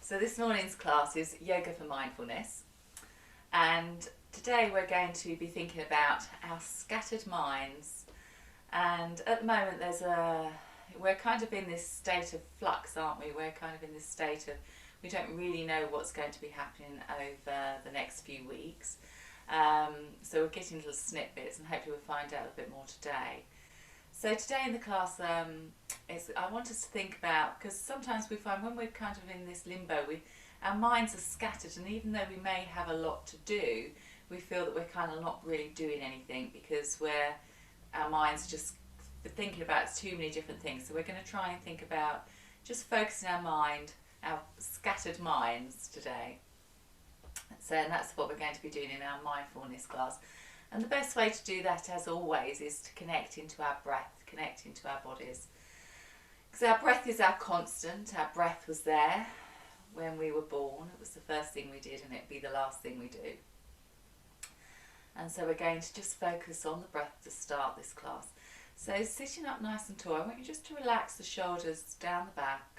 So this morning's class is Yoga for Mindfulness, and today we're going to be thinking about our scattered minds. And at the moment we're kind of in this state of flux, aren't we? We're kind of in this state of, we don't really know what's going to be happening over the next few weeks. So we're getting little snippets, and hopefully we'll find out a little bit more today. So today in the class, I want us to think about, because sometimes we find when we're kind of in this limbo, our minds are scattered, and even though we may have a lot to do, we feel that we're kind of not really doing anything because our minds are just thinking about too many different things. So we're going to try and think about just focusing our scattered minds today. So and that's what we're going to be doing in our mindfulness class. And the best way to do that, as always, is to connect into our breath, connect into our bodies. Because our breath is our constant. Our breath was there when we were born. It was the first thing we did, and it'd be the last thing we do. And so we're going to just focus on the breath to start this class. So sitting up nice and tall, I want you just to relax the shoulders down the back.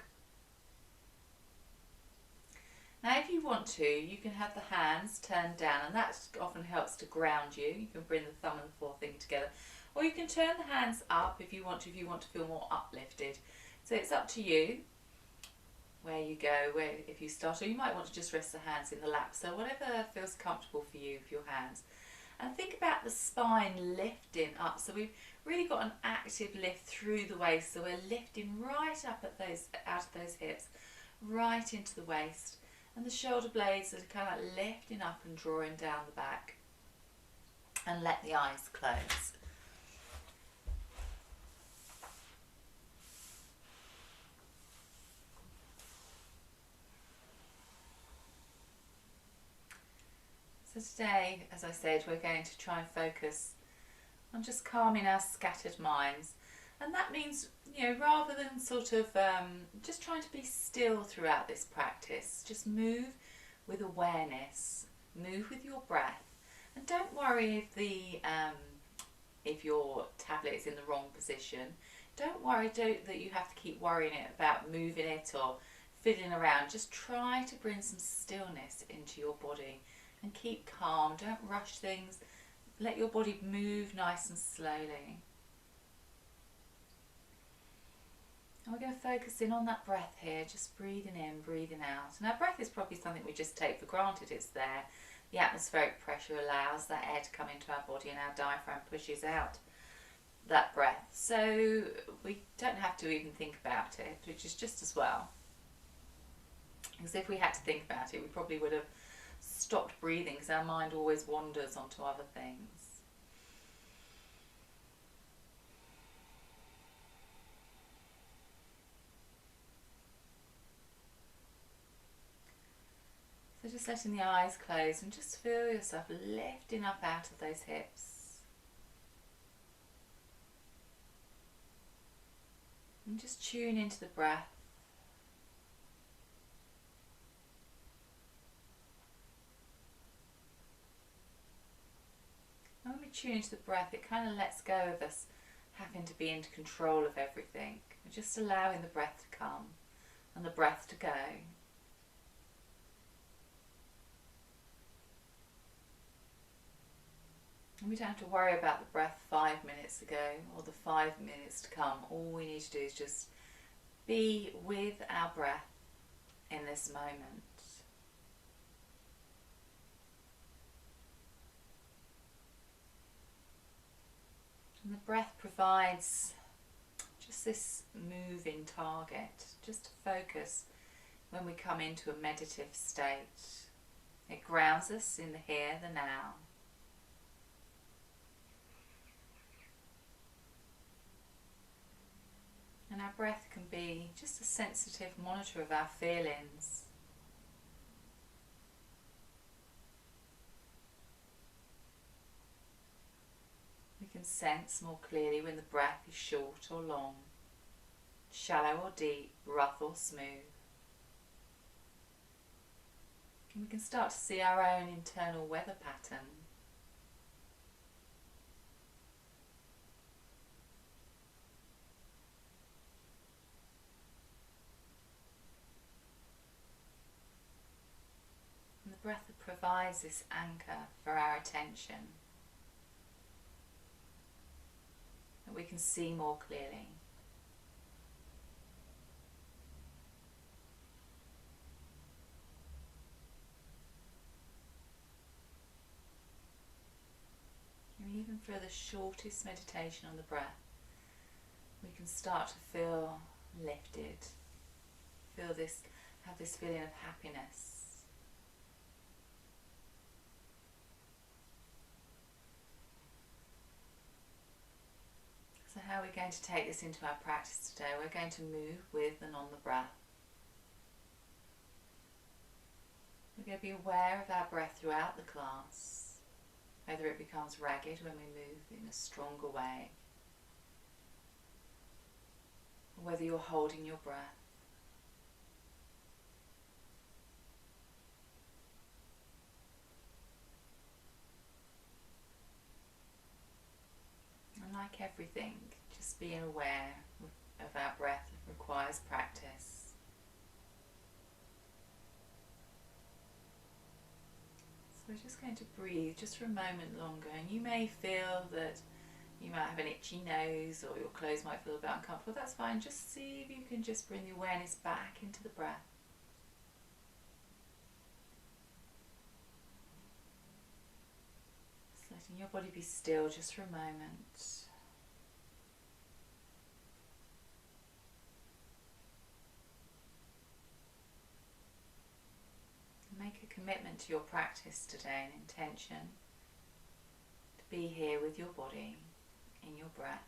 Now if you want to, you can have the hands turned down, and that often helps to ground you. You can bring the thumb and the forefinger together. Or you can turn the hands up if you want to feel more uplifted. So it's up to you where you go, if you start, or you might want to just rest the hands in the lap. So whatever feels comfortable for you with your hands. And think about the spine lifting up. So we've really got an active lift through the waist. So we're lifting right up out of those hips, right into the waist. And the shoulder blades are kind of lifting up and drawing down the back. And let the eyes close. So today, as I said, we're going to try and focus on just calming our scattered minds. And that means, rather than sort of just trying to be still throughout this practice, just move with awareness, move with your breath, and don't worry if your tablet is in the wrong position. Don't worry that you have to keep worrying about moving it or fiddling around. Just try to bring some stillness into your body and keep calm. Don't rush things. Let your body move nice and slowly. And we're going to focus in on that breath here, just breathing in, breathing out. And our breath is probably something we just take for granted. It's there. The atmospheric pressure allows that air to come into our body, and our diaphragm pushes out that breath. So we don't have to even think about it, which is just as well. Because if we had to think about it, we probably would have stopped breathing, because our mind always wanders onto other things. So just letting the eyes close, and just feel yourself lifting up out of those hips. And just tune into the breath. And when we tune into the breath, it kind of lets go of us having to be in control of everything. We're just allowing the breath to come and the breath to go. And we don't have to worry about the breath 5 minutes ago or the 5 minutes to come. All we need to do is just be with our breath in this moment. And the breath provides just this moving target, just to focus when we come into a meditative state. It grounds us in the here, the now. And our breath can be just a sensitive monitor of our feelings. We can sense more clearly when the breath is short or long, shallow or deep, rough or smooth. And we can start to see our own internal weather pattern. provides this anchor for our attention, that we can see more clearly. And even for the shortest meditation on the breath, we can start to feel lifted, have this feeling of happiness. So how are we going to take this into our practice today? We're going to move with and on the breath. We're going to be aware of our breath throughout the class, whether it becomes ragged when we move in a stronger way, or whether you're holding your breath. And like everything, just being aware of our breath requires practice. So we're just going to breathe just for a moment longer, and you may feel that you might have an itchy nose or your clothes might feel a bit uncomfortable. That's fine. Just see if you can just bring the awareness back into the breath. Just letting your body be still just for a moment. Make a commitment to your practice today, an intention to be here with your body, in your breath.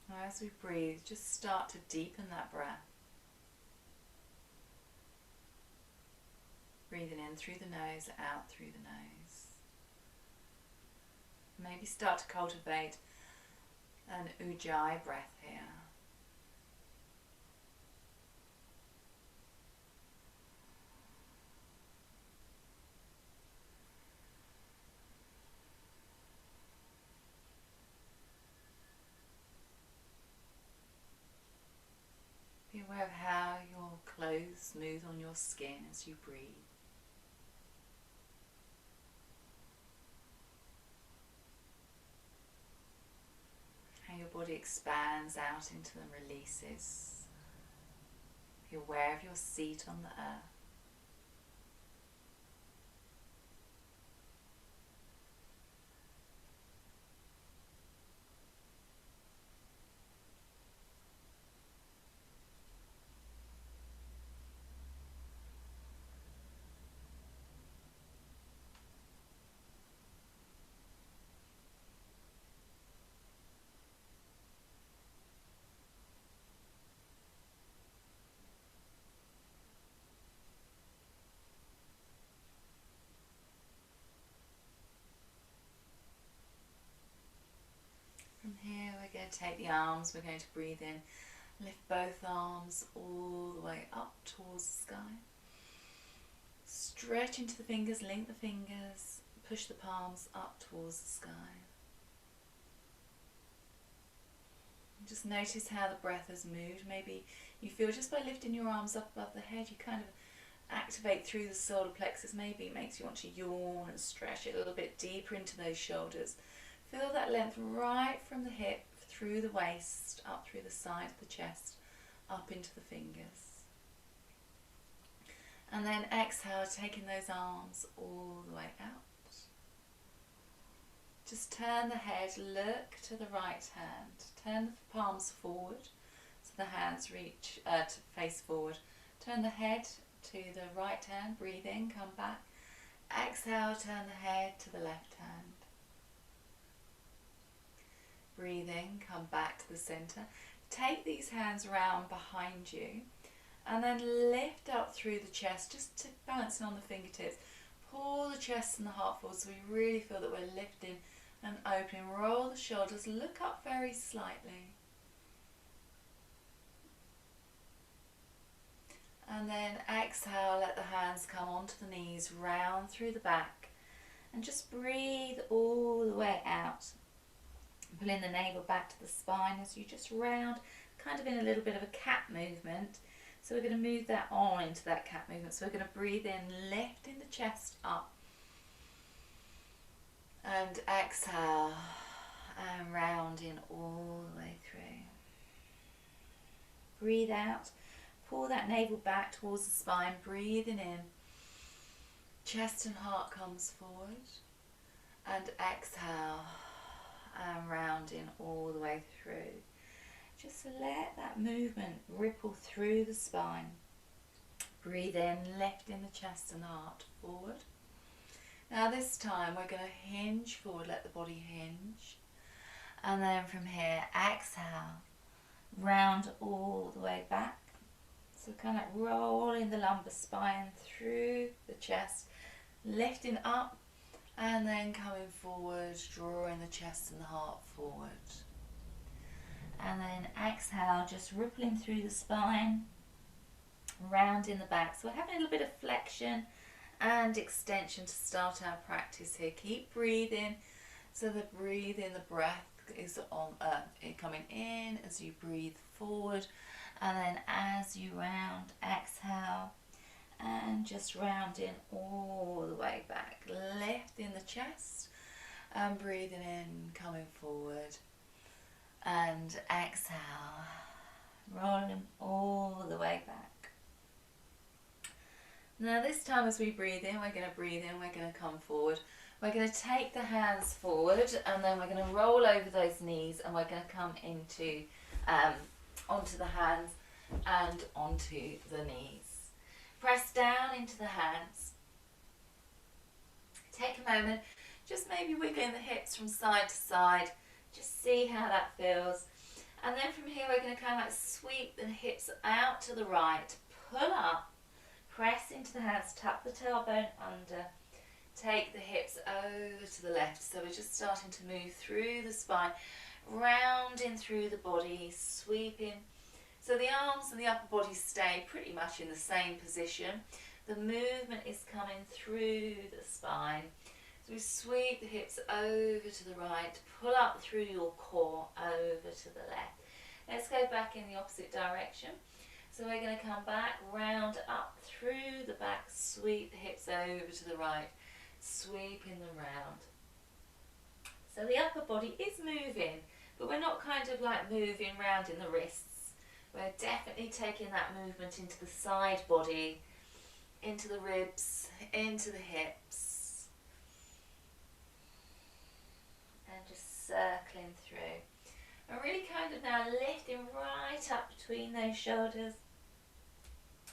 Now as we breathe, just start to deepen that breath. Breathing in through the nose, out through the nose. Maybe start to cultivate an ujjayi breath here. Be aware of how your clothes smooth on your skin as you breathe. How your body expands out into and releases. Be aware of your seat on the earth. From here we're going to take the arms, we're going to breathe in, lift both arms all the way up towards the sky. Stretch into the fingers, link the fingers, push the palms up towards the sky. Just notice how the breath has moved. Maybe you feel just by lifting your arms up above the head, you kind of activate through the solar plexus. Maybe it makes you want to yawn and stretch it a little bit deeper into those shoulders. Feel that length right from the hip, through the waist, up through the side of the chest, up into the fingers. And then exhale, taking those arms all the way out. Just turn the head, look to the right hand. Turn the palms forward so the hands reach to face forward. Turn the head to the right hand, breathe in, come back. Exhale, turn the head to the left hand. Breathe in, come back to the center. Take these hands round behind you And then lift up through the chest, just to balancing on the fingertips. Pull the chest and the heart forward so we really feel that we're lifting and opening. Roll the shoulders, look up very slightly. And then exhale, let the hands come onto the knees, round through the back. And just breathe all the way out. Pulling the navel back to the spine as you just round, kind of in a little bit of a cat movement. So we're going to move that on into that cat movement. So we're going to breathe in, lifting the chest up. And exhale, and rounding all the way through. Breathe out, pull that navel back towards the spine, breathing in. Chest and heart comes forward. And exhale, and rounding all the way through. Just let that movement ripple through the spine. Breathe in, lifting the chest and heart forward. Now this time we're going to hinge forward, let the body hinge. And then from here, exhale, round all the way back. So kind of rolling the lumbar spine through the chest, lifting up, and then coming forward, drawing the chest and the heart forward. And then exhale, just rippling through the spine, rounding the back. So we're having a little bit of flexion and extension to start our practice here. Keep breathing. So the breath is on coming in as you breathe forward, and then as you round, exhale, and just rounding all the way back, lifting the chest and breathing in, coming forward, and exhale, rolling all the way back. Now this time as we breathe in, we're going to come forward. We're going to take the hands forward, and then we're going to roll over those knees, and we're going to come into onto the hands and onto the knees. Press down into the hands. Take a moment, just maybe wiggling the hips from side to side. Just see how that feels. And then from here we're going to kind of like sweep the hips out to the right, pull up, press into the hands, tuck the tailbone under, take the hips over to the left. So we're just starting to move through the spine, rounding through the body, sweeping. So the arms and the upper body stay pretty much in the same position. The movement is coming through the spine. So we sweep the hips over to the right, pull up through your core over to the left. Let's go back in the opposite direction. So we're going to come back, round up through the back, sweep the hips over to the right, sweeping them round. So the upper body is moving, but we're not kind of like moving round in the wrists. We're definitely taking that movement into the side body, into the ribs, into the hips. And just circling through. And really kind of now lifting right up between those shoulders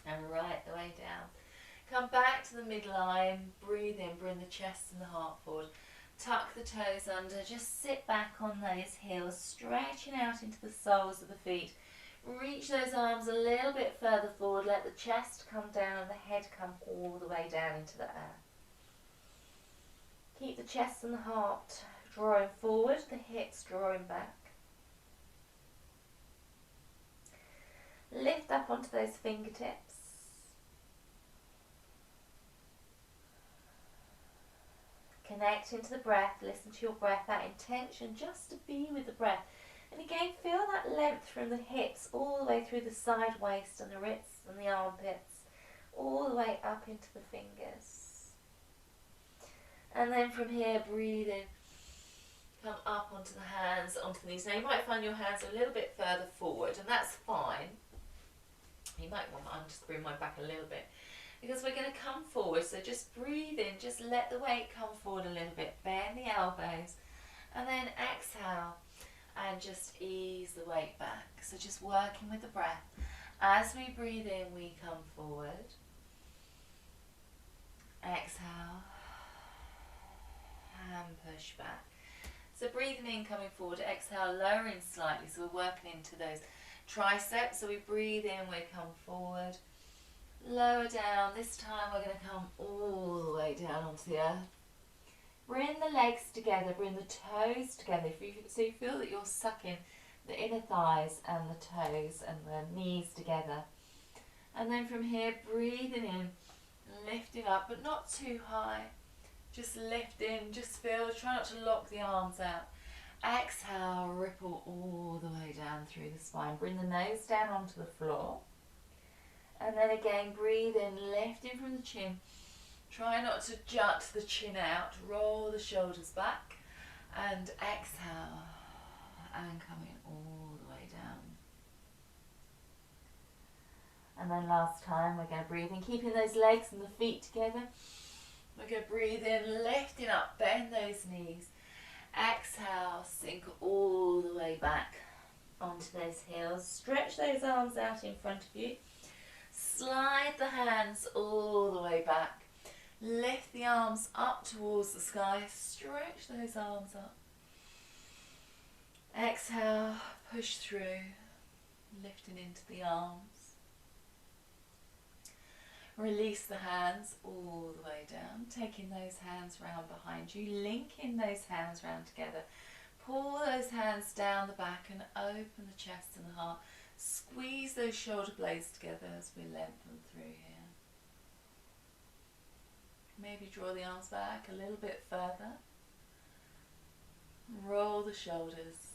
and right the way down. Come back to the midline, breathe in, bring the chest and the heart forward. Tuck the toes under, just sit back on those heels, stretching out into the soles of the feet. Reach those arms a little bit further forward, let the chest come down and the head come all the way down into the earth. Keep the chest and the heart drawing forward, the hips drawing back. Lift up onto those fingertips. Connect into the breath, listen to your breath, that intention just to be with the breath. And again, feel that length from the hips all the way through the side waist and the wrists and the armpits, all the way up into the fingers. And then from here, breathe in, come up onto the hands, onto the knees. Now you might find your hands a little bit further forward, and that's fine. You might want to just bring mine back a little bit, because we're going to come forward. So just breathe in, just let the weight come forward a little bit, bend the elbows, and then exhale. And just ease the weight back. So just working with the breath. As we breathe in, we come forward. Exhale. And push back. So breathing in, coming forward. Exhale, lowering slightly. So we're working into those triceps. So we breathe in, we come forward, lower down. This time we're going to come all the way down onto the earth. Bring the legs together, bring the toes together. So you feel that you're sucking the inner thighs and the toes and the knees together. And then from here, breathing in, lifting up, but not too high. Just lift in, just feel, try not to lock the arms out. Exhale, ripple all the way down through the spine. Bring the nose down onto the floor. And then again, breathe in, lifting from the chin. Try not to jut the chin out, roll the shoulders back, and exhale, and coming all the way down. And then last time, we're going to breathe in, keeping those legs and the feet together. We're going to breathe in, lifting up, bend those knees. Exhale, sink all the way back onto those heels. Stretch those arms out in front of you. Slide the hands all the way back. Lift the arms up towards the sky. Stretch those arms up. Exhale, push through, lifting into the arms. Release the hands all the way down, taking those hands round behind you, linking those hands round together. Pull those hands down the back and open the chest and the heart. Squeeze those shoulder blades together as we lengthen through here. Maybe draw the arms back a little bit further. Roll the shoulders.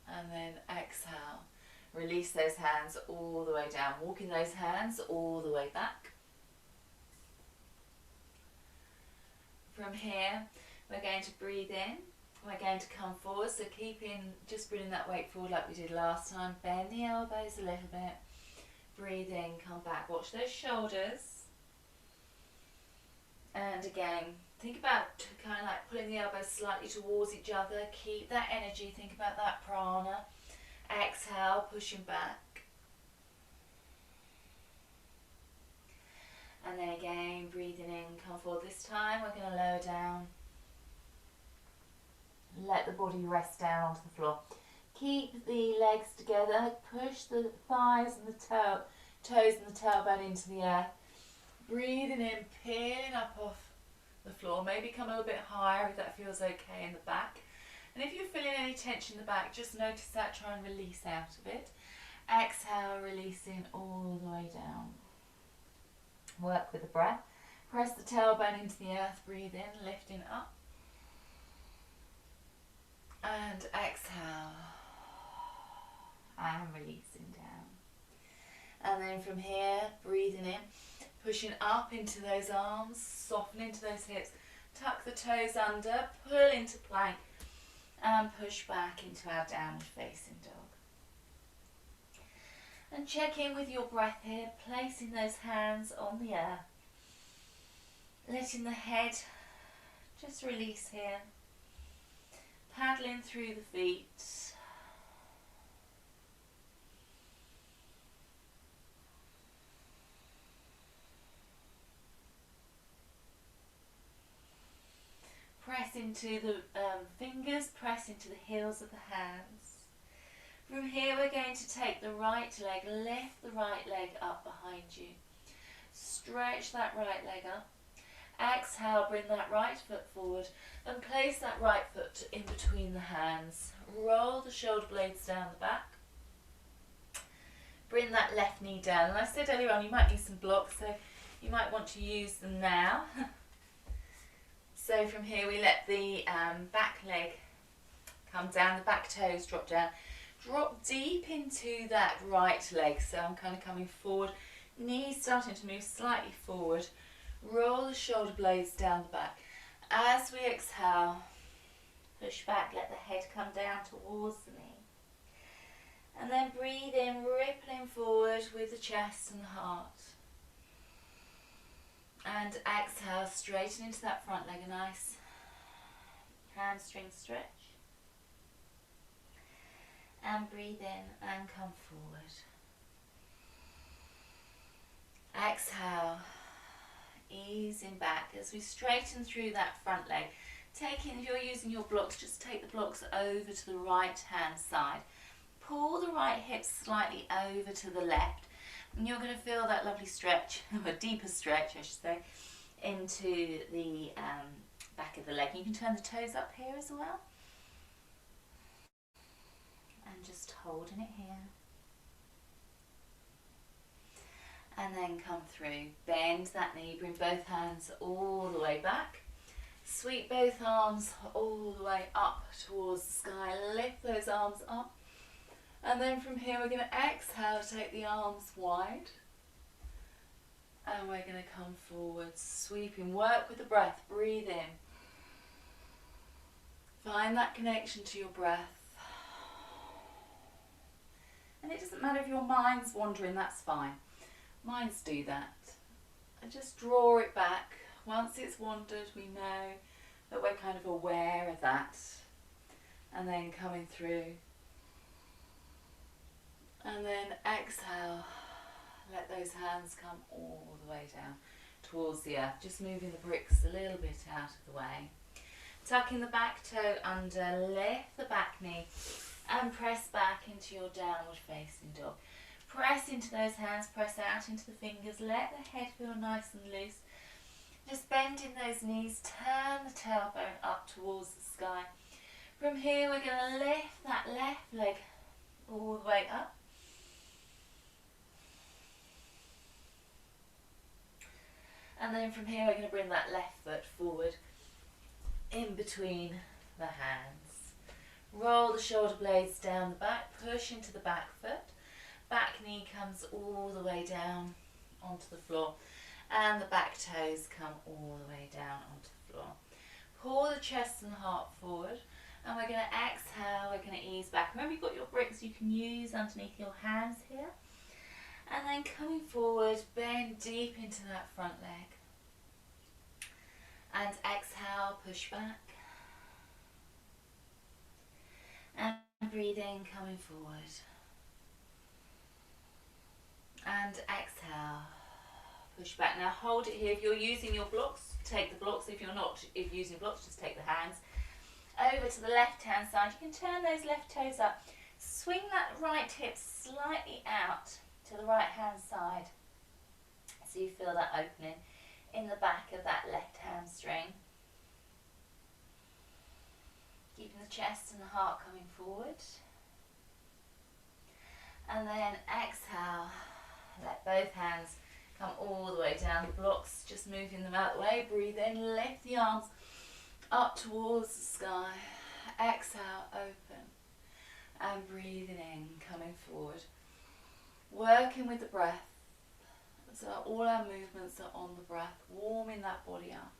And then exhale. Release those hands all the way down. Walking those hands all the way back. From here, we're going to breathe in. We're going to come forward, so just bringing that weight forward like we did last time. Bend the elbows a little bit. Breathe in, come back. Watch those shoulders. And again, think about kind of like pulling the elbows slightly towards each other. Keep that energy. Think about that prana. Exhale, pushing back. And then again, breathing in, come forward. This time we're going to lower down. Let the body rest down onto the floor. Keep the legs together. Push the thighs and the toes and the tailbone into the earth. Breathing in, peeling up off the floor. Maybe come a little bit higher if that feels okay in the back. And if you're feeling any tension in the back, just notice that. Try and release out of it. Exhale, releasing all the way down. Work with the breath. Press the tailbone into the earth. Breathe in, lifting up. And exhale, and releasing down. And then from here, breathing in, pushing up into those arms, soften into those hips, tuck the toes under, pull into plank, and push back into our downward facing dog. And check in with your breath here, placing those hands on the earth, letting the head just release here. Paddling through the feet. Press into the fingers, press into the heels of the hands. From here we're going to take the right leg, lift the right leg up behind you. Stretch that right leg up. Exhale, bring that right foot forward and place that right foot in between the hands. Roll the shoulder blades down the back. Bring that left knee down. And I said earlier on you might need some blocks, so you might want to use them now. So from here we let the back leg come down, the back toes drop down. Drop deep into that right leg, so I'm kind of coming forward. Knees starting to move slightly forward. Roll the shoulder blades down the back. As we exhale, push back, let the head come down towards the knee. And then breathe in, rippling forward with the chest and the heart. And exhale, straighten into that front leg, a nice hamstring stretch. And breathe in and come forward. Exhale. Easing back as we straighten through that front leg. If you're using your blocks, just take the blocks over to the right hand side. Pull the right hip slightly over to the left, and you're going to feel that lovely stretch, a deeper stretch I should say, into the back of the leg. You can turn the toes up here as well, and just holding it here. And then come through, bend that knee, bring both hands all the way back. Sweep both arms all the way up towards the sky, lift those arms up. And then from here we're going to exhale, take the arms wide. And we're going to come forward, sweeping, work with the breath, breathe in. Find that connection to your breath. And it doesn't matter if your mind's wandering, that's fine. Minds do that. And just draw it back. Once it's wandered, we know that we're kind of aware of that. And then coming through. And then exhale. Let those hands come all the way down towards the earth. Just moving the bricks a little bit out of the way. Tucking the back toe under, lift the back knee and press back into your downward facing dog. Press into those hands, press out into the fingers, let the head feel nice and loose. Just bending those knees, turn the tailbone up towards the sky. From here we're going to lift that left leg all the way up. And then from here we're going to bring that left foot forward in between the hands. Roll the shoulder blades down the back, push into the back foot. Back knee comes all the way down onto the floor, and the back toes come all the way down onto the floor. Pull the chest and heart forward, and we're going to exhale, we're going to ease back. Remember, you've got your bricks you can use underneath your hands here. And then coming forward, bend deep into that front leg. And exhale, push back. And breathe in, coming forward. And exhale, push back. Now hold it here. If you're using your blocks, take the blocks. If you're not, if you're using blocks, just take the hands. Over to the left hand side. You can turn those left toes up. Swing that right hip slightly out to the right hand side. So you feel that opening in the back of that left hamstring. Keeping the chest and the heart coming forward. And then exhale. Let both hands come all the way down the blocks, just moving them out of the way. Breathe in, lift the arms up towards the sky. Exhale, open. And breathing in, coming forward. Working with the breath. So all our movements are on the breath, warming that body up.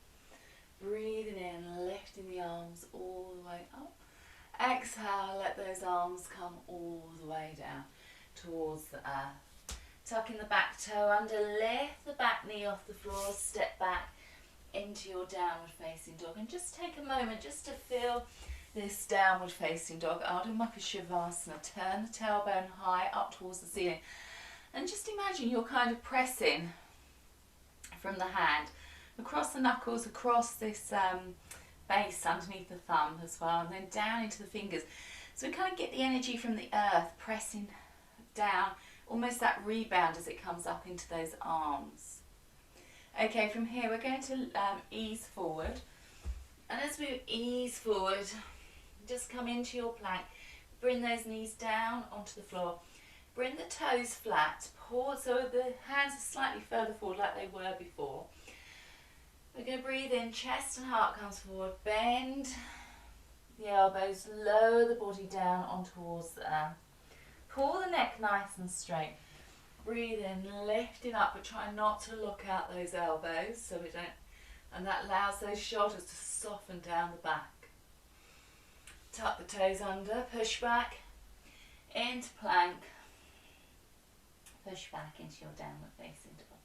Breathing in, lifting the arms all the way up. Exhale, let those arms come all the way down towards the earth. Tucking the back toe under, lift the back knee off the floor, step back into your downward facing dog. And just take a moment just to feel this downward facing dog. Ardha Mukha Shavasana. Turn the tailbone high up towards the ceiling. And just imagine you're kind of pressing from the hand across the knuckles, across this base underneath the thumb as well, and then down into the fingers. So we kind of get the energy from the earth pressing down, almost that rebound as it comes up into those arms. Okay, from here we're going to ease forward. And as we ease forward, just come into your plank. Bring those knees down onto the floor. Bring the toes flat. Pause so the hands are slightly further forward like they were before. We're going to breathe in, chest and heart comes forward. Bend the elbows, lower the body down on towards the earth. Pull the neck nice and straight. Breathe in, lifting up, but try not to look out those elbows so we don't, and that allows those shoulders to soften down the back. Tuck the toes under, push back into plank. Push back into your downward facing dog.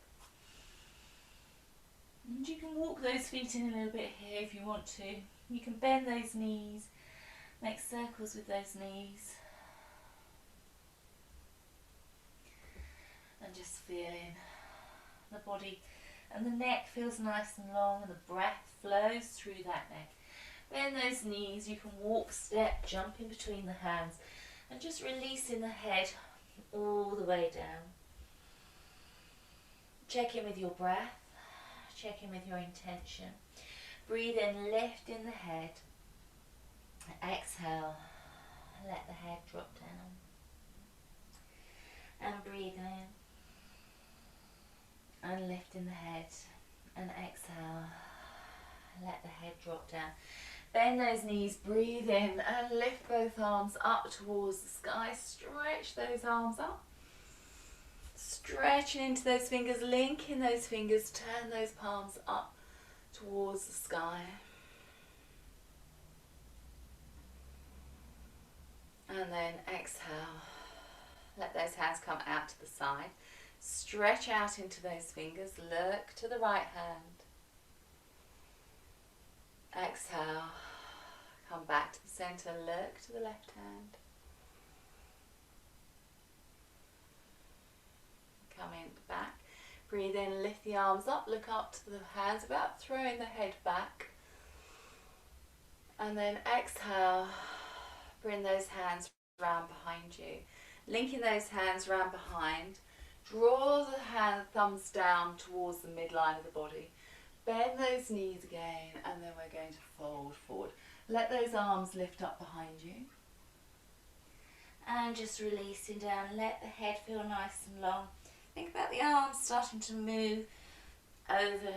And you can walk those feet in a little bit here if you want to. You can bend those knees, make circles with those knees. And just feeling the body and the neck feels nice and long and the breath flows through that neck. Bend those knees. You can walk, step, jump in between the hands, and just releasing the head all the way down. Check in with your breath. Check in with your intention. Breathe in, lift in the head. Exhale, let the head drop down. And breathe in. And lift in the head. And exhale, let the head drop down. Bend those knees, breathe in and lift both arms up towards the sky. Stretch those arms up. Stretching into those fingers, linking those fingers, turn those palms up towards the sky. And then exhale. Let those hands come out to the side. Stretch out into those fingers, look to the right hand. Exhale, come back to the centre, look to the left hand. Come in back, breathe in, lift the arms up, look up to the hands, about throwing the head back. And then exhale, bring those hands round behind you. Linking those hands round behind, draw the thumbs down towards the midline of the body. Bend those knees again, and then we're going to fold forward. Let those arms lift up behind you. And just releasing down, let the head feel nice and long. Think about the arms starting to move over.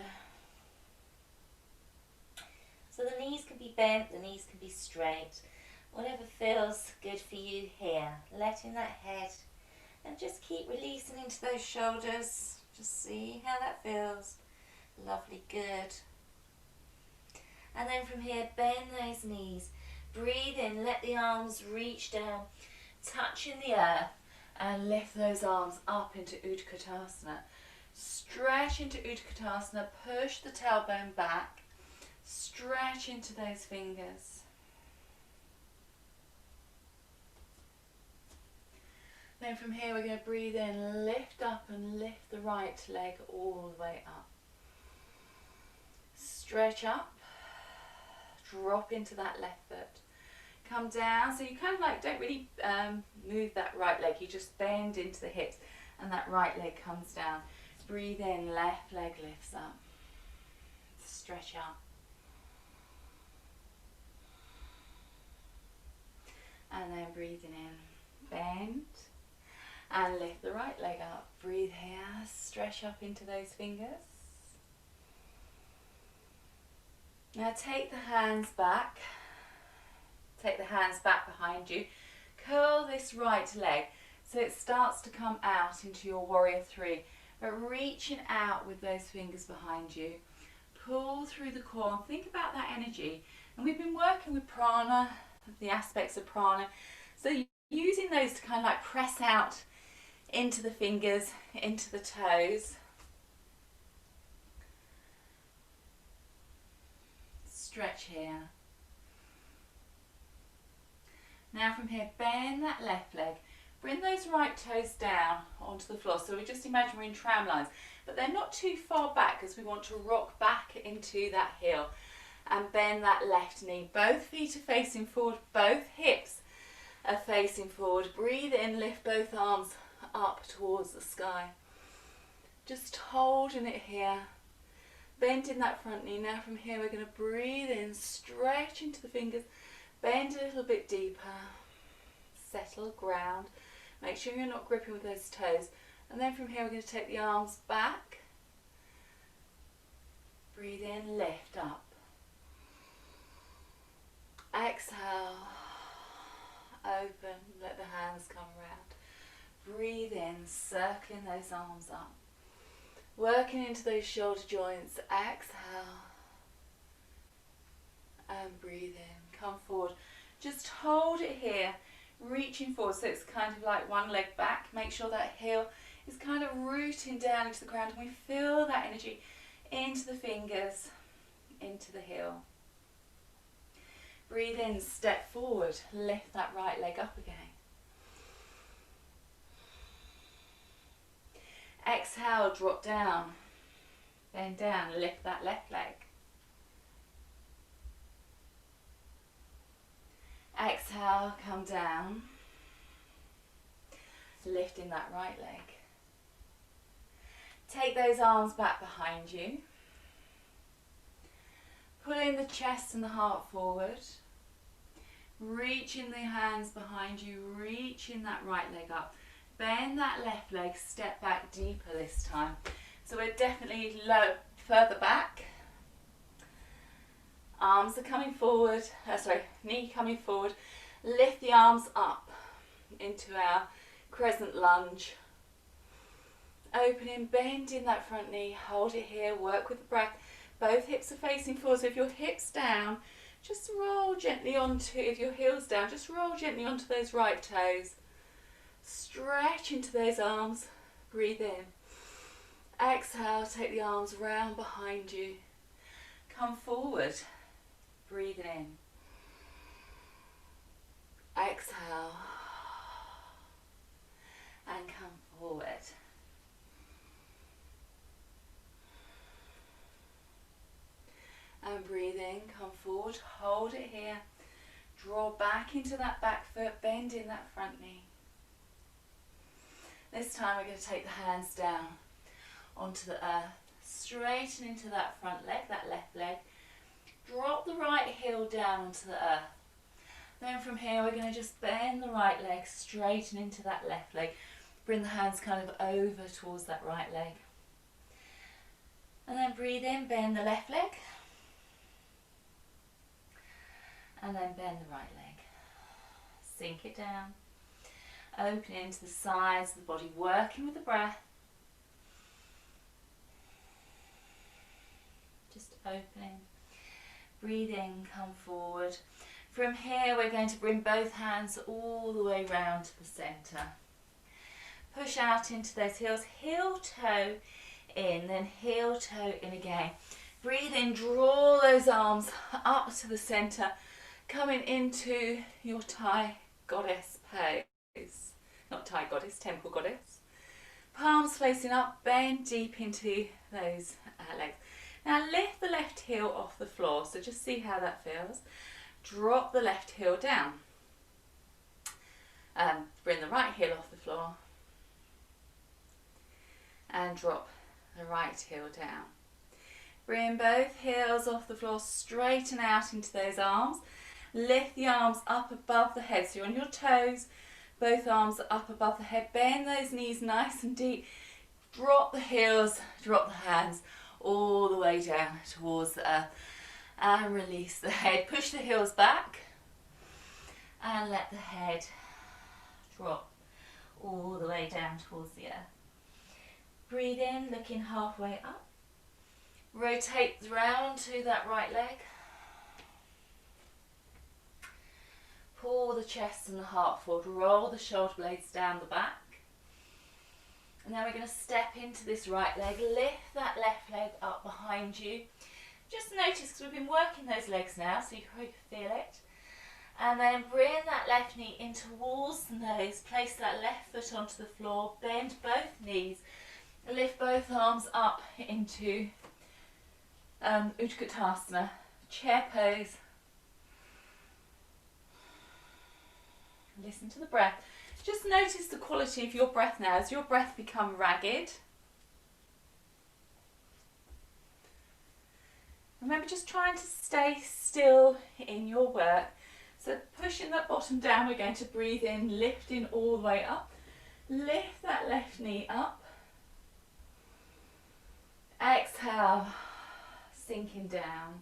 So the knees can be bent, the knees can be straight. Whatever feels good for you here. Letting that head, and just keep releasing into those shoulders. Just see how that feels. Lovely, good. And then from here, bend those knees. Breathe in, let the arms reach down, touching the earth, and lift those arms up into Utkatasana. Stretch into Utkatasana, push the tailbone back, stretch into those fingers. Then from here we're going to breathe in, lift up and lift the right leg all the way up. Stretch up, drop into that left foot. Come down, so you kind of like don't really move that right leg, you just bend into the hips and that right leg comes down. Breathe in, left leg lifts up. Stretch up. And then breathing in, bend and lift the right leg up. Breathe here, stretch up into those fingers. Now take the hands back. Take the hands back behind you. Curl this right leg so it starts to come out into your warrior three. But reaching out with those fingers behind you. Pull through the core and think about that energy. And we've been working with prana, the aspects of prana. So using those to kind of like press out into the fingers, into the toes. Stretch here. Now from here, bend that left leg. Bring those right toes down onto the floor. So we just imagine we're in tram lines, but they're not too far back because we want to rock back into that heel. And bend that left knee. Both feet are facing forward, both hips are facing forward. Breathe in, lift both arms up towards the sky. Just holding it here. Bending that front knee. Now from here we're going to breathe in, stretch into the fingers, bend a little bit deeper, settle, ground. Make sure you're not gripping with those toes. And then from here we're going to take the arms back. Breathe in, lift up. Exhale, open, let the hands come around. Breathe in, circling those arms up. Working into those shoulder joints. Exhale. And breathe in. Come forward. Just hold it here. Reaching forward. So it's kind of like one leg back. Make sure that heel is kind of rooting down into the ground. And we feel that energy into the fingers, into the heel. Breathe in. Step forward. Lift that right leg up again. Exhale, drop down, bend down, lift that left leg. Exhale, come down. Lifting that right leg. Take those arms back behind you. Pulling the chest and the heart forward. Reaching the hands behind you, reaching that right leg up. Bend that left leg, step back deeper this time. So we're definitely further back. Arms are coming forward, knee coming forward. Lift the arms up into our crescent lunge. Opening, bending that front knee, hold it here, work with the breath. Both hips are facing forward, so if your hips down, just roll gently onto, if your heels down, just roll gently onto those right toes. Stretch into those arms, breathe in. Exhale, take the arms round behind you. Come forward, breathe in. Exhale, and come forward. And breathe in, come forward, hold it here. Draw back into that back foot, bend in that front knee. This time we're going to take the hands down onto the earth. Straighten into that front leg, that left leg. Drop the right heel down onto the earth. Then from here we're going to just bend the right leg, straighten into that left leg. Bring the hands kind of over towards that right leg. And then breathe in, bend the left leg. And then bend the right leg. Sink it down. Open into the sides of the body, working with the breath. Just opening. Breathe in, come forward. From here we're going to bring both hands all the way round to the centre. Push out into those heels, heel toe in, then heel toe in again. Breathe in, draw those arms up to the centre, coming into your Thai goddess pose. Not Thai goddess, temple goddess. Palms facing up, bend deep into those legs. Now lift the left heel off the floor, so just see how that feels. Drop the left heel down. Bring the right heel off the floor. And drop the right heel down. Bring both heels off the floor, straighten out into those arms. Lift the arms up above the head, so you're on your toes. Both arms are up above the head. Bend those knees nice and deep. Drop the heels, drop the hands all the way down towards the earth. And release the head. Push the heels back. And let the head drop all the way down towards the earth. Breathe in, looking halfway up. Rotate round to that right leg. Pull the chest and the heart forward. Roll the shoulder blades down the back. And then we're going to step into this right leg. Lift that left leg up behind you. Just notice, because we've been working those legs now, so you hope you feel it. And then bring that left knee in towards the nose. Place that left foot onto the floor. Bend both knees. Lift both arms up into Utkatasana, chair pose. Listen to the breath. Just notice the quality of your breath now. As your breath become ragged, remember just trying to stay still in your work. So pushing that bottom down, we're going to breathe in, lifting all the way up. Lift that left knee up. Exhale, sinking down.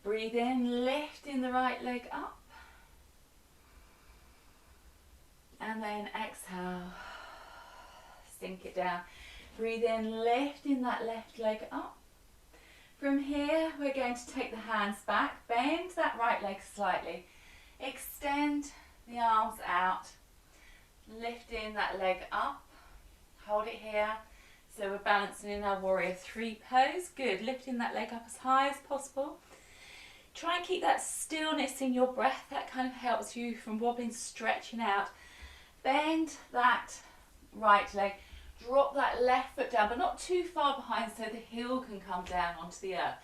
Breathe in, lifting the right leg up. And then exhale, sink it down. Breathe in, lifting that left leg up. From here, we're going to take the hands back, bend that right leg slightly. Extend the arms out, lifting that leg up. Hold it here. So we're balancing in our warrior three pose. Good, lifting that leg up as high as possible. Try and keep that stillness in your breath. That kind of helps you from wobbling, stretching out. Bend that right leg. Drop that left foot down, but not too far behind so the heel can come down onto the earth.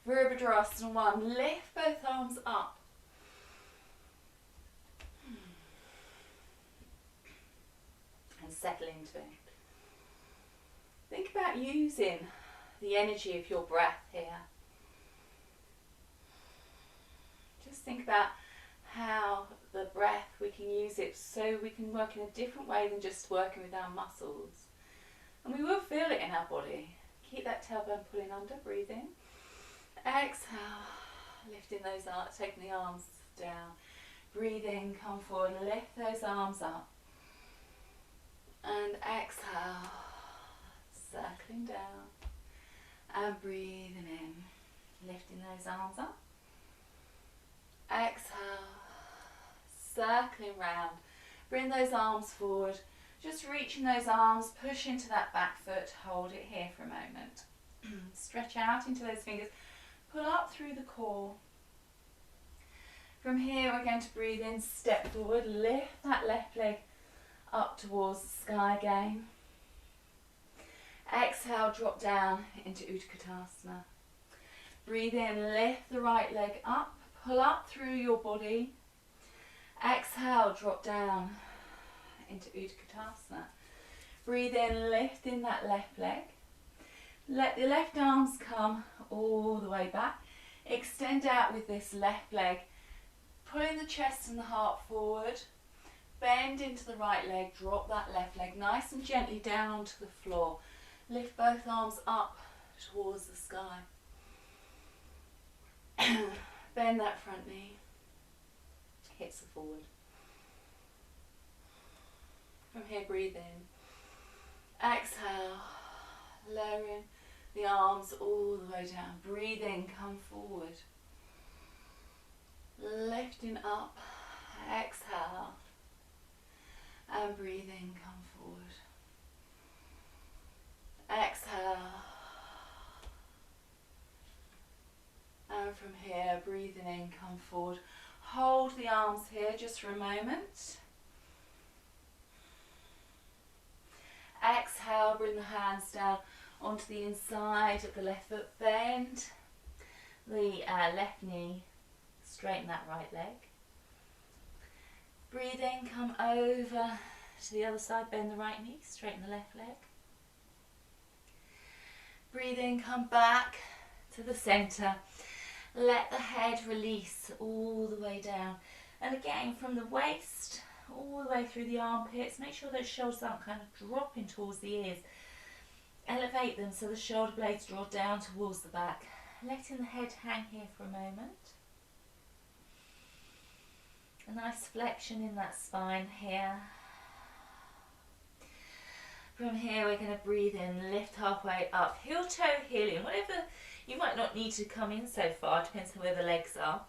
Virabhadrasana 1. Lift both arms up. settle into it. Think about using the energy of your breath here. Just think about how the breath, we can use it so we can work in a different way than just working with our muscles. And we will feel it in our body. Keep that tailbone pulling under, breathe in. Exhale, lifting those arms, taking the arms down. Breathe in, come forward, lift those arms up. And exhale, circling down. And breathing in, lifting those arms up. Exhale, circling round. Bring those arms forward. Just reaching those arms, push into that back foot, hold it here for a moment. Stretch out into those fingers, pull up through the core. From here we're going to breathe in, step forward, lift that left leg up towards the sky again. Exhale, drop down into Utkatasana. Breathe in, lift the right leg up, pull up through your body. Exhale, drop down into Utkatasana. Breathe in, lifting that left leg. Let the left arms come all the way back. Extend out with this left leg. Pulling the chest and the heart forward. Bend into the right leg, drop that left leg nice and gently down onto the floor. Lift both arms up towards the sky. Bend that front knee. Hips are forward. From here, breathe in. Exhale, lowering the arms all the way down. Breathe in, come forward. Lifting up, exhale. And breathe in, come forward. Exhale. And from here, breathing in, come forward. Hold the arms here just for a moment. Exhale, bring the hands down onto the inside of the left foot. Bend the left knee, straighten that right leg. Breathe in, come over to the other side, bend the right knee, straighten the left leg. Breathe in, come back to the centre. Let the head release all the way down. And again, from the waist all the way through the armpits, make sure those shoulders aren't kind of dropping towards the ears. Elevate them so the shoulder blades draw down towards the back. Letting the head hang here for a moment. A nice flexion in that spine here. From here we're going to breathe in, lift halfway up, heel toe, heel in, whatever. You might not need to come in so far, depends on where the legs are.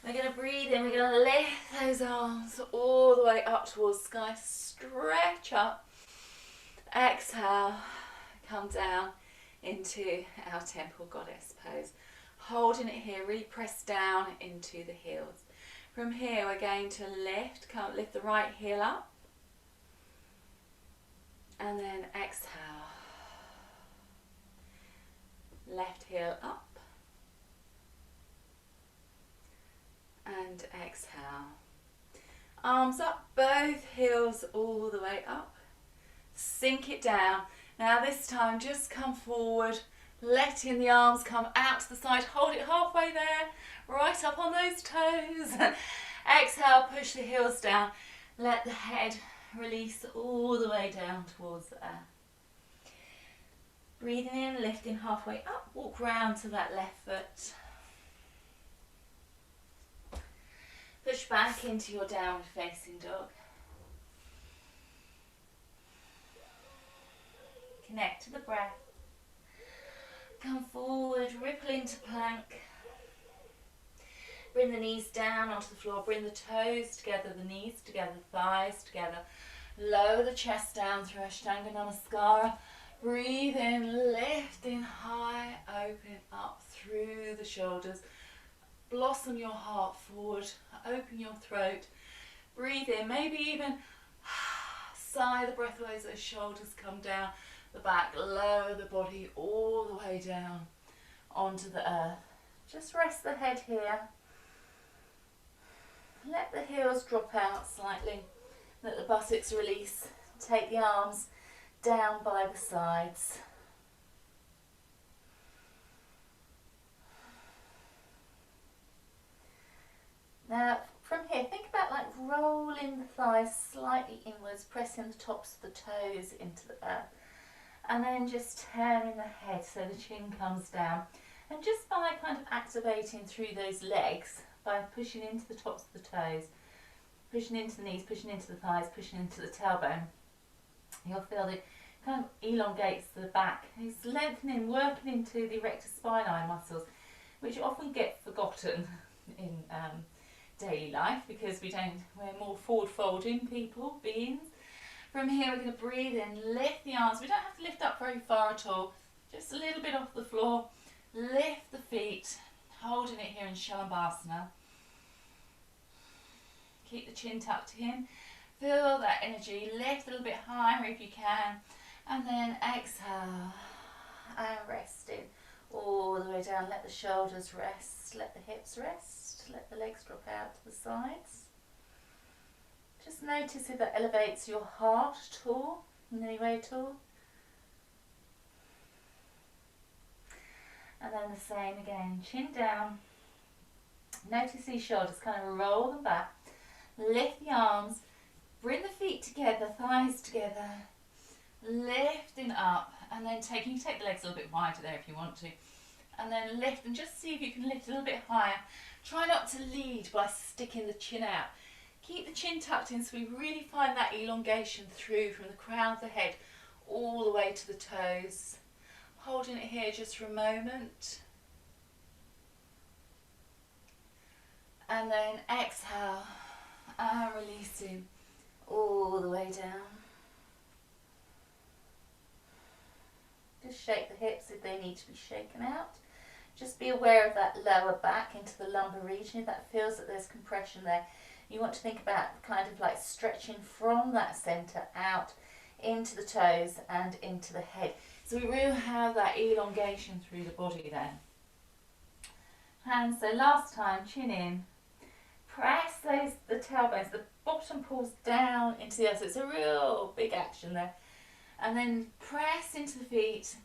We're going to breathe in, we're going to lift those arms all the way up towards the sky, stretch up, exhale, come down into our temple goddess pose. Holding it here, really press down into the heels. From here we're going to lift the right heel up, and then exhale. Left heel up and exhale. Arms up, both heels all the way up. Sink it down. Now this time just come forward, letting the arms come out to the side. Hold it halfway there, right up on those toes. Exhale, push the heels down. Let the head release all the way down towards the earth. Breathing in, lifting halfway up, walk round to that left foot. Push back into your downward facing dog. Connect to the breath. Come forward, ripple into plank. Bring the knees down onto the floor, bring the toes together, the knees together, thighs together. Lower the chest down through Ashtanga Namaskara. Breathe in, lifting high, open up through the shoulders. Blossom your heart forward, open your throat. Breathe in, maybe even sigh the breath away as those shoulders come down the back. Lower the body all the way down onto the earth. Just rest the head here. Let the heels drop out slightly. Let the buttocks release. take the arms down by the sides. Now from here, think about like rolling the thighs slightly inwards, pressing the tops of the toes into the earth, and then just turning the head so the chin comes down. And just by kind of activating through those legs, by pushing into the tops of the toes, pushing into the knees, pushing into the thighs, pushing into the tailbone, you'll feel it kind of elongates the back. It's lengthening, working into the erector spinae muscles, which often get forgotten in daily life because we're more forward folding beings. From here we're going to breathe in, lift the arms. We don't have to lift up very far at all, just a little bit off the floor. Lift the feet, holding it here in Shavasana. Keep the chin tucked in. Feel that energy. Lift a little bit higher if you can. And then exhale. And resting all the way down. Let the shoulders rest. Let the hips rest. Let the legs drop out to the sides. Just notice if that elevates your heart at all, in any way at all. And then the same again, chin down. Notice these shoulders, kind of roll them back. Lift the arms, bring the feet together, thighs together. Lifting up, and then you can take the legs a little bit wider there if you want to. And then lift, and just see if you can lift a little bit higher. Try not to lead by sticking the chin out. Keep the chin tucked in so we really find that elongation through from the crown of the head all the way to the toes. Holding it here just for a moment. And then exhale and releasing all the way down. Just shake the hips if they need to be shaken out. Just be aware of that lower back into the lumbar region. If that feels that there's compression there, you want to think about kind of like stretching from that centre out into the toes and into the head. So we really have that elongation through the body then. Hands, so last time, chin in. Press the tailbones, the bottom pulls down into the earth. So it's a real big action there. And then press into the feet.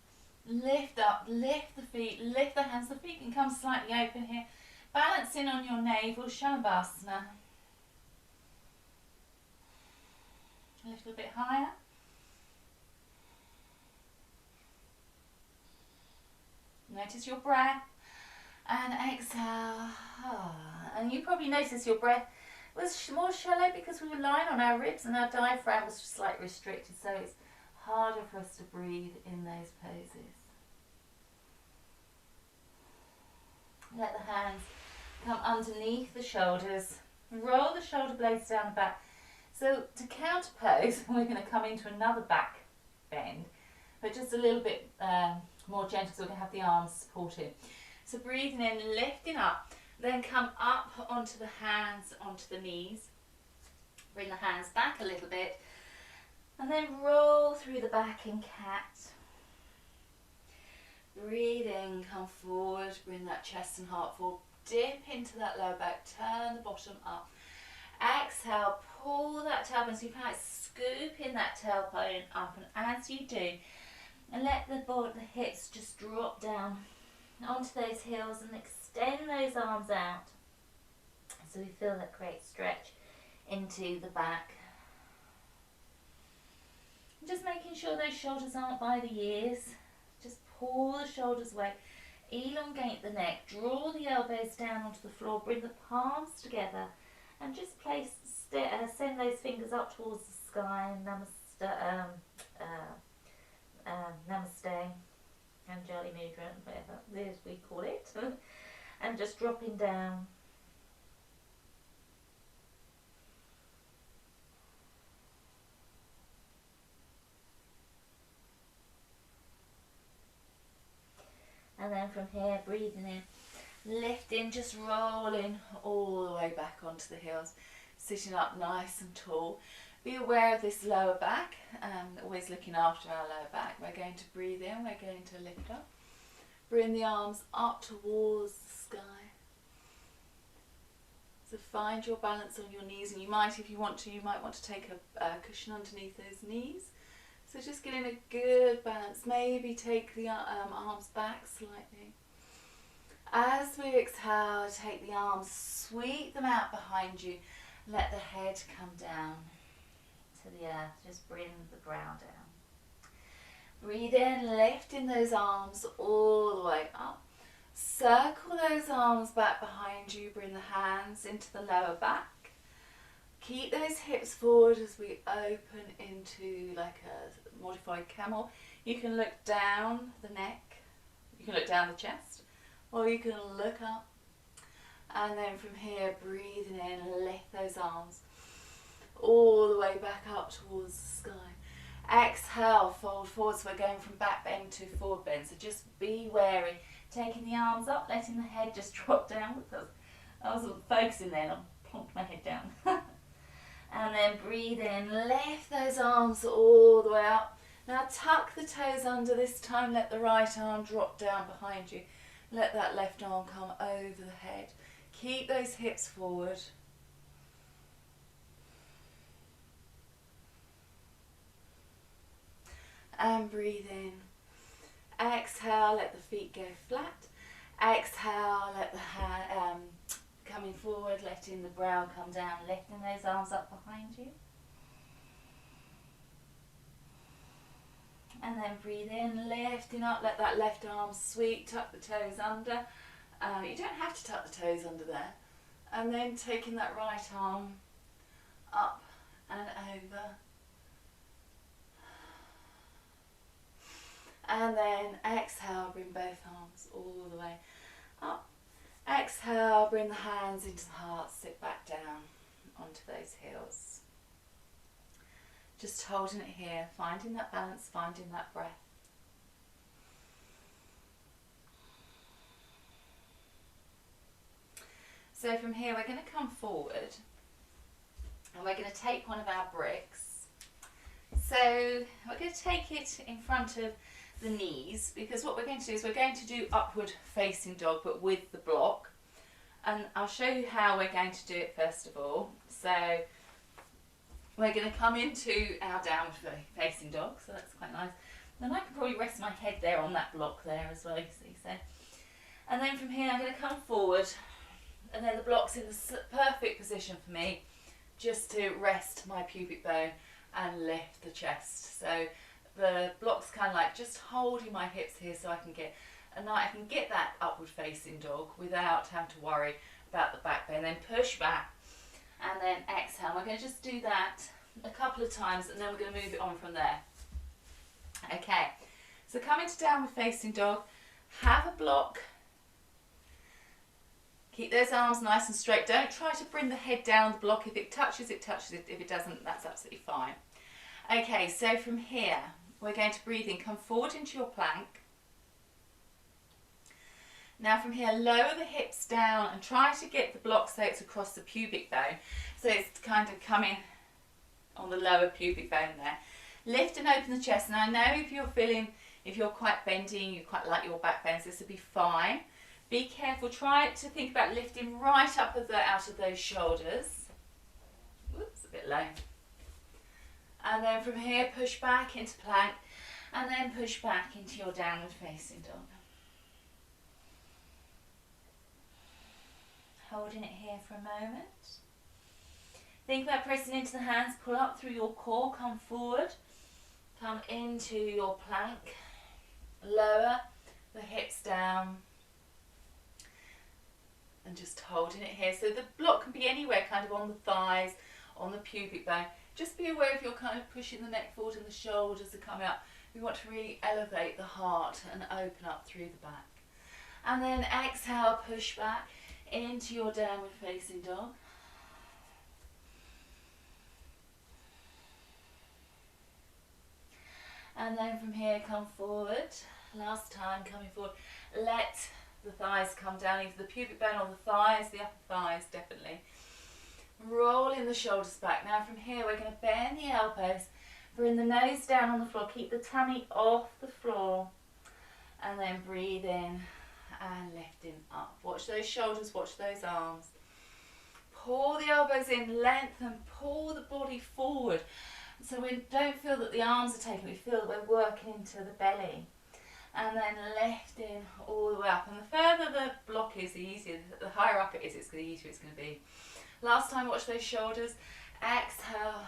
Lift up, lift the feet, lift the hands. The feet can come slightly open here. Balancing on your navel, Shavasana. Lift a bit higher. Notice your breath and exhale. And you probably notice your breath was more shallow because we were lying on our ribs and our diaphragm was slightly restricted, so it's harder for us to breathe in those poses. Let the hands come underneath the shoulders. Roll the shoulder blades down the back. So to counter pose, we're going to come into another back bend, but just a little bit more gentle, so we can have the arms supported. So breathing in, lifting up, then come up onto the hands, onto the knees. Bring the hands back a little bit, and then roll through the back in cat. Breathing, come forward, bring that chest and heart forward, dip into that lower back, turn the bottom up. Exhale, pull that tailbone, so you can like scoop in that tailbone up, and as you do, and let the hips just drop down onto those heels and extend those arms out. So we feel that great stretch into the back. Just making sure those shoulders aren't by the ears. Just pull the shoulders away, elongate the neck, draw the elbows down onto the floor, bring the palms together, and just send those fingers up towards the sky. Namaste, Anjali Mudra, whatever it is we call it, and just dropping down. And then from here, breathing in, lifting, just rolling all the way back onto the heels, sitting up nice and tall. Be aware of this lower back, always looking after our lower back. We're going to breathe in, we're going to lift up. Bring the arms up towards the sky. So find your balance on your knees, and you might, if you want to, you might want to take a cushion underneath those knees. So just getting a good balance. Maybe take the arms back slightly. As we exhale, take the arms, sweep them out behind you. Let the head come down to the earth. Just bring the brow down. Breathe in, lifting those arms all the way up. Circle those arms back behind you. Bring the hands into the lower back. Keep those hips forward as we open into like a modified camel. You can look down the neck. You can look down the chest. Or you can look up. And then from here, breathing in, lift those arms all the way back up towards the sky. Exhale, fold forward. So we're going from back bend to forward bend. So just be wary. Taking the arms up, letting the head just drop down. Because I was focusing there and I plonked my head down. And then breathe in, lift those arms all the way up. Now tuck the toes under this time. Let the right arm drop down behind you. Let that left arm come over the head. Keep those hips forward. And breathe in. Exhale, let the feet go flat. Exhale, let the hand coming forward, letting the brow come down, lifting those arms up behind you. And then breathe in, lifting up, let that left arm sweep, tuck the toes under. You don't have to tuck the toes under there. And then taking that right arm up and over. And then exhale, bring both arms all the way up. Exhale, bring the hands into the heart, sit back down onto those heels. Just holding it here, finding that balance, finding that breath. So from here we're going to come forward and we're going to take one of our bricks. So we're going to take it in front of the knees, because what we're going to do is we're going to do upward facing dog but with the block, and I'll show you how we're going to do it first of all. So we're going to come into our downward facing dog, so that's quite nice. Then I can probably rest my head there on that block there as well, you see. So, and then from here I'm going to come forward, and then the block's in the perfect position for me just to rest my pubic bone and lift the chest. So the block's kind of like just holding my hips here so I can get that upward facing dog without having to worry about the back bend. Then push back and then exhale. We're going to just do that a couple of times and then we're going to move it on from there. Okay, so come into downward facing dog, have a block, keep those arms nice and straight. Don't try to bring the head down the block. If it touches, it touches. If it doesn't, that's absolutely fine. Okay, so from here we're going to breathe in, come forward into your plank. Now from here, lower the hips down and try to get the block so it's across the pubic bone. So it's kind of coming on the lower pubic bone there. Lift and open the chest. Now I know if you're quite bendy and you quite like your back bends, this will be fine. Be careful, try to think about lifting right up out of those shoulders. Whoops, a bit low. And then from here, push back into plank and then push back into your downward facing dog. Holding it here for a moment. Think about pressing into the hands, pull up through your core, come forward, come into your plank, lower the hips down and just holding it here. So the block can be anywhere, kind of on the thighs, on the pubic bone. Just be aware if you're kind of pushing the neck forward and the shoulders are coming up. We want to really elevate the heart and open up through the back. And then exhale, push back into your downward facing dog. And then from here, come forward. Last time, coming forward. Let the thighs come down, either the pubic bone or the thighs, the upper thighs, definitely. Rolling the shoulders back. Now from here, we're going to bend the elbows, bring the nose down on the floor, keep the tummy off the floor, and then breathe in and lifting up. Watch those shoulders, watch those arms. pull the elbows in, lengthen, pull the body forward. So we don't feel that the arms are taken, we feel that we're working into the belly. And then lifting all the way up. And the further the block is, the easier, the higher up it is, the easier it's going to be. Last time, watch those shoulders. Exhale,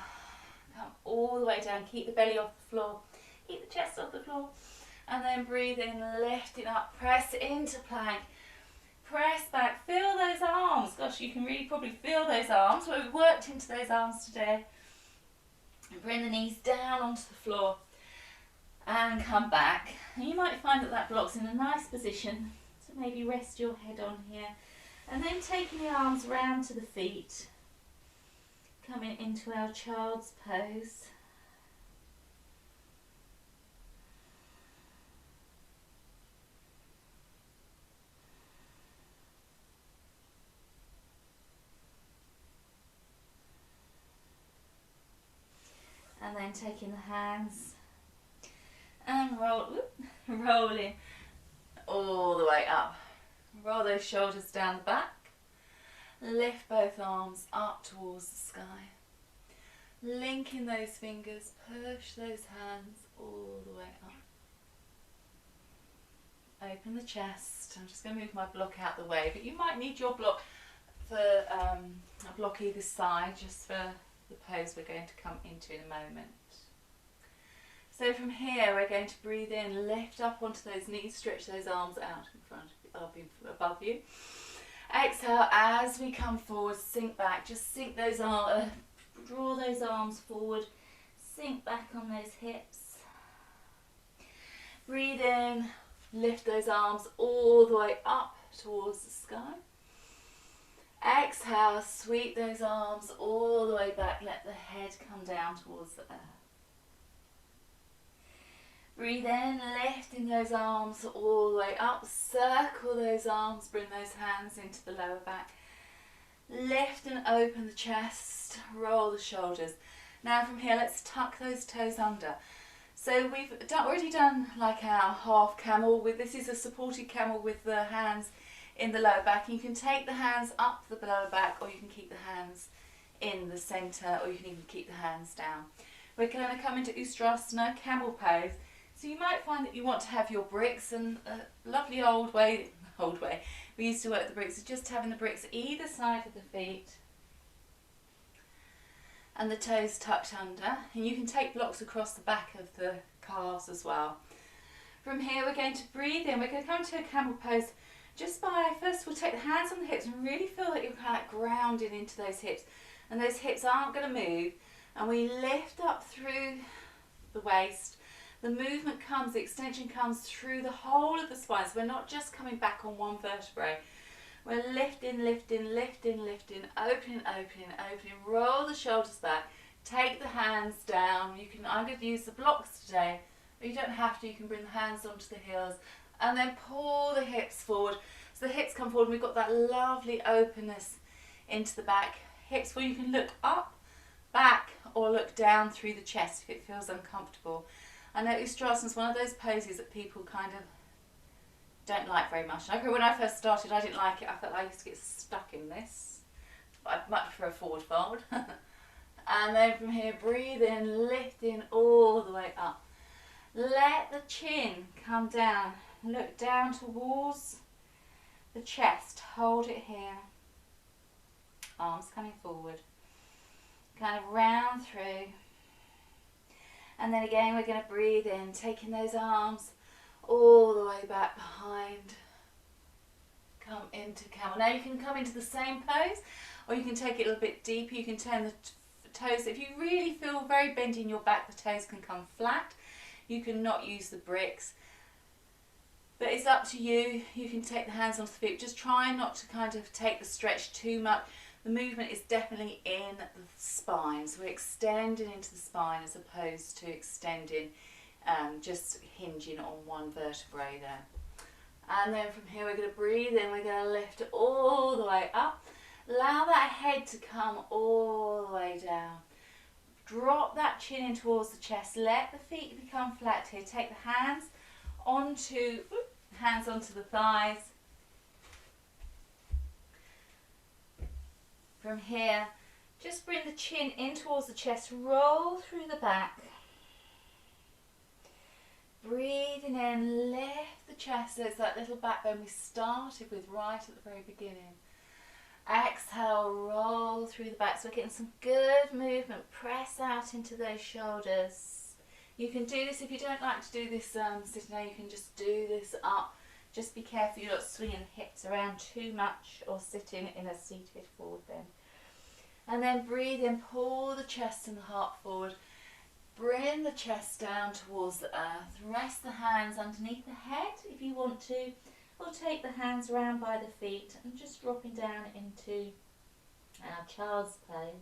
come all the way down, keep the belly off the floor, keep the chest off the floor. And then breathe in, lifting up, press into plank. Press back, feel those arms. Gosh, you can really probably feel those arms. Well, we've worked into those arms today. And bring the knees down onto the floor and come back. And you might find that that block's in a nice position. So maybe rest your head on here. And then taking the arms round to the feet. Coming into our child's pose. And then taking the hands and rolling all the way up. Roll those shoulders down the back. Lift both arms up towards the sky. Linking those fingers, push those hands all the way up. Open the chest. I'm just going to move my block out the way, but you might need your block for a block either side, just for the pose we're going to come into in a moment. So from here we're going to breathe in, lift up onto those knees, stretch those arms out in front of you, above you. Exhale as we come forward, sink back, just sink those arms, draw those arms forward, sink back on those hips. Breathe in, lift those arms all the way up towards the sky. Exhale, sweep those arms all the way back, let the head come down towards the earth. Breathe in, lifting those arms all the way up, circle those arms, bring those hands into the lower back. Lift and open the chest, roll the shoulders. Now from here, let's tuck those toes under. So we've already done like our half camel. This is a supported camel with the hands in the lower back. You can take the hands up the lower back, or you can keep the hands in the centre, or you can even keep the hands down. We're going to come into Ustrasana, camel pose. So you might find that you want to have your bricks, and a lovely old way we used to work the bricks is just having the bricks either side of the feet and the toes tucked under. And you can take blocks across the back of the calves as well. From here we're going to breathe in, we're going to come to a camel pose just by, first we'll take the hands on the hips and really feel that you're kind of grounded into those hips, and those hips aren't going to move, and we lift up through the waist. The movement comes, the extension comes through the whole of the spine, so we're not just coming back on one vertebrae. We're lifting, lifting, lifting, lifting, opening, opening, opening, roll the shoulders back, take the hands down. I'm going to use the blocks today, but you don't have to, you can bring the hands onto the heels, and then pull the hips forward. So the hips come forward, and we've got that lovely openness into the back. Hips where you can look up, back, or look down through the chest if it feels uncomfortable. I know Ustrasana is one of those poses that people kind of don't like very much. When I first started, I didn't like it. I felt like I used to get stuck in this. I'd much prefer a forward fold. And then from here, breathe in, lifting all the way up. Let the chin come down. Look down towards the chest. Hold it here. Arms coming forward. Kind of round through. And then again, we're going to breathe in, taking those arms all the way back behind. Come into camel. Now you can come into the same pose, or you can take it a little bit deeper. You can turn the toes. If you really feel very bendy in your back, the toes can come flat. You can not use the bricks. But it's up to you. You can take the hands onto the feet. Just try not to kind of take the stretch too much. The movement is definitely in the spine, so we're extending into the spine as opposed to extending, just hinging on one vertebrae there. And then from here we're going to breathe in, we're going to lift all the way up. Allow that head to come all the way down. Drop that chin in towards the chest, let the feet become flat here. Take the hands onto the thighs. From here, just bring the chin in towards the chest, roll through the back. Breathing in, lift the chest. So it's that little backbone we started with right at the very beginning. Exhale, roll through the back. So we're getting some good movement. Press out into those shoulders. You can do this if you don't like to do this sitting down. You can just do this up. Just be careful you're not swinging the hips around too much or sitting in a seated forward bend. And then breathe in, pull the chest and the heart forward. Bring the chest down towards the earth. Rest the hands underneath the head if you want to, or take the hands round by the feet and just dropping down into our child's pose.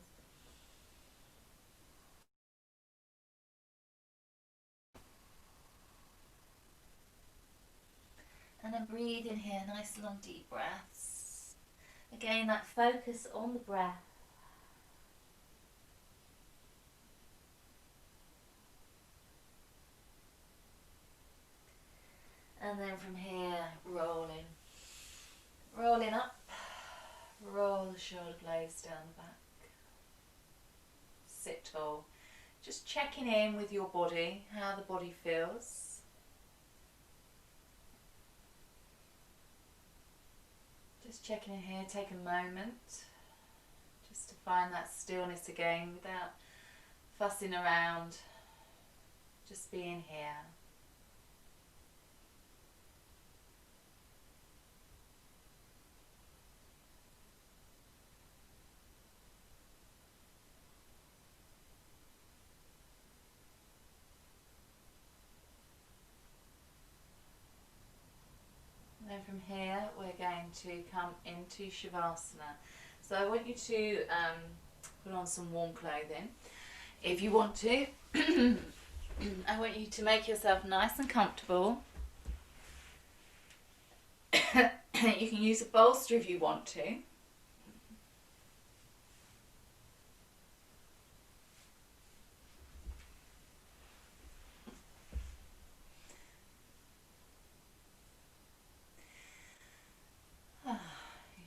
And then breathe in here, nice long deep breaths. Again, that focus on the breath. And then from here, rolling. Rolling up, roll the shoulder blades down the back. Sit tall. Just checking in with your body, how the body feels. Just checking in here, take a moment just to find that stillness again without fussing around, just being here. And then from here we're going to come into Shavasana. So I want you to put on some warm clothing if you want to. I want you to make yourself nice and comfortable. You can use a bolster if you want to.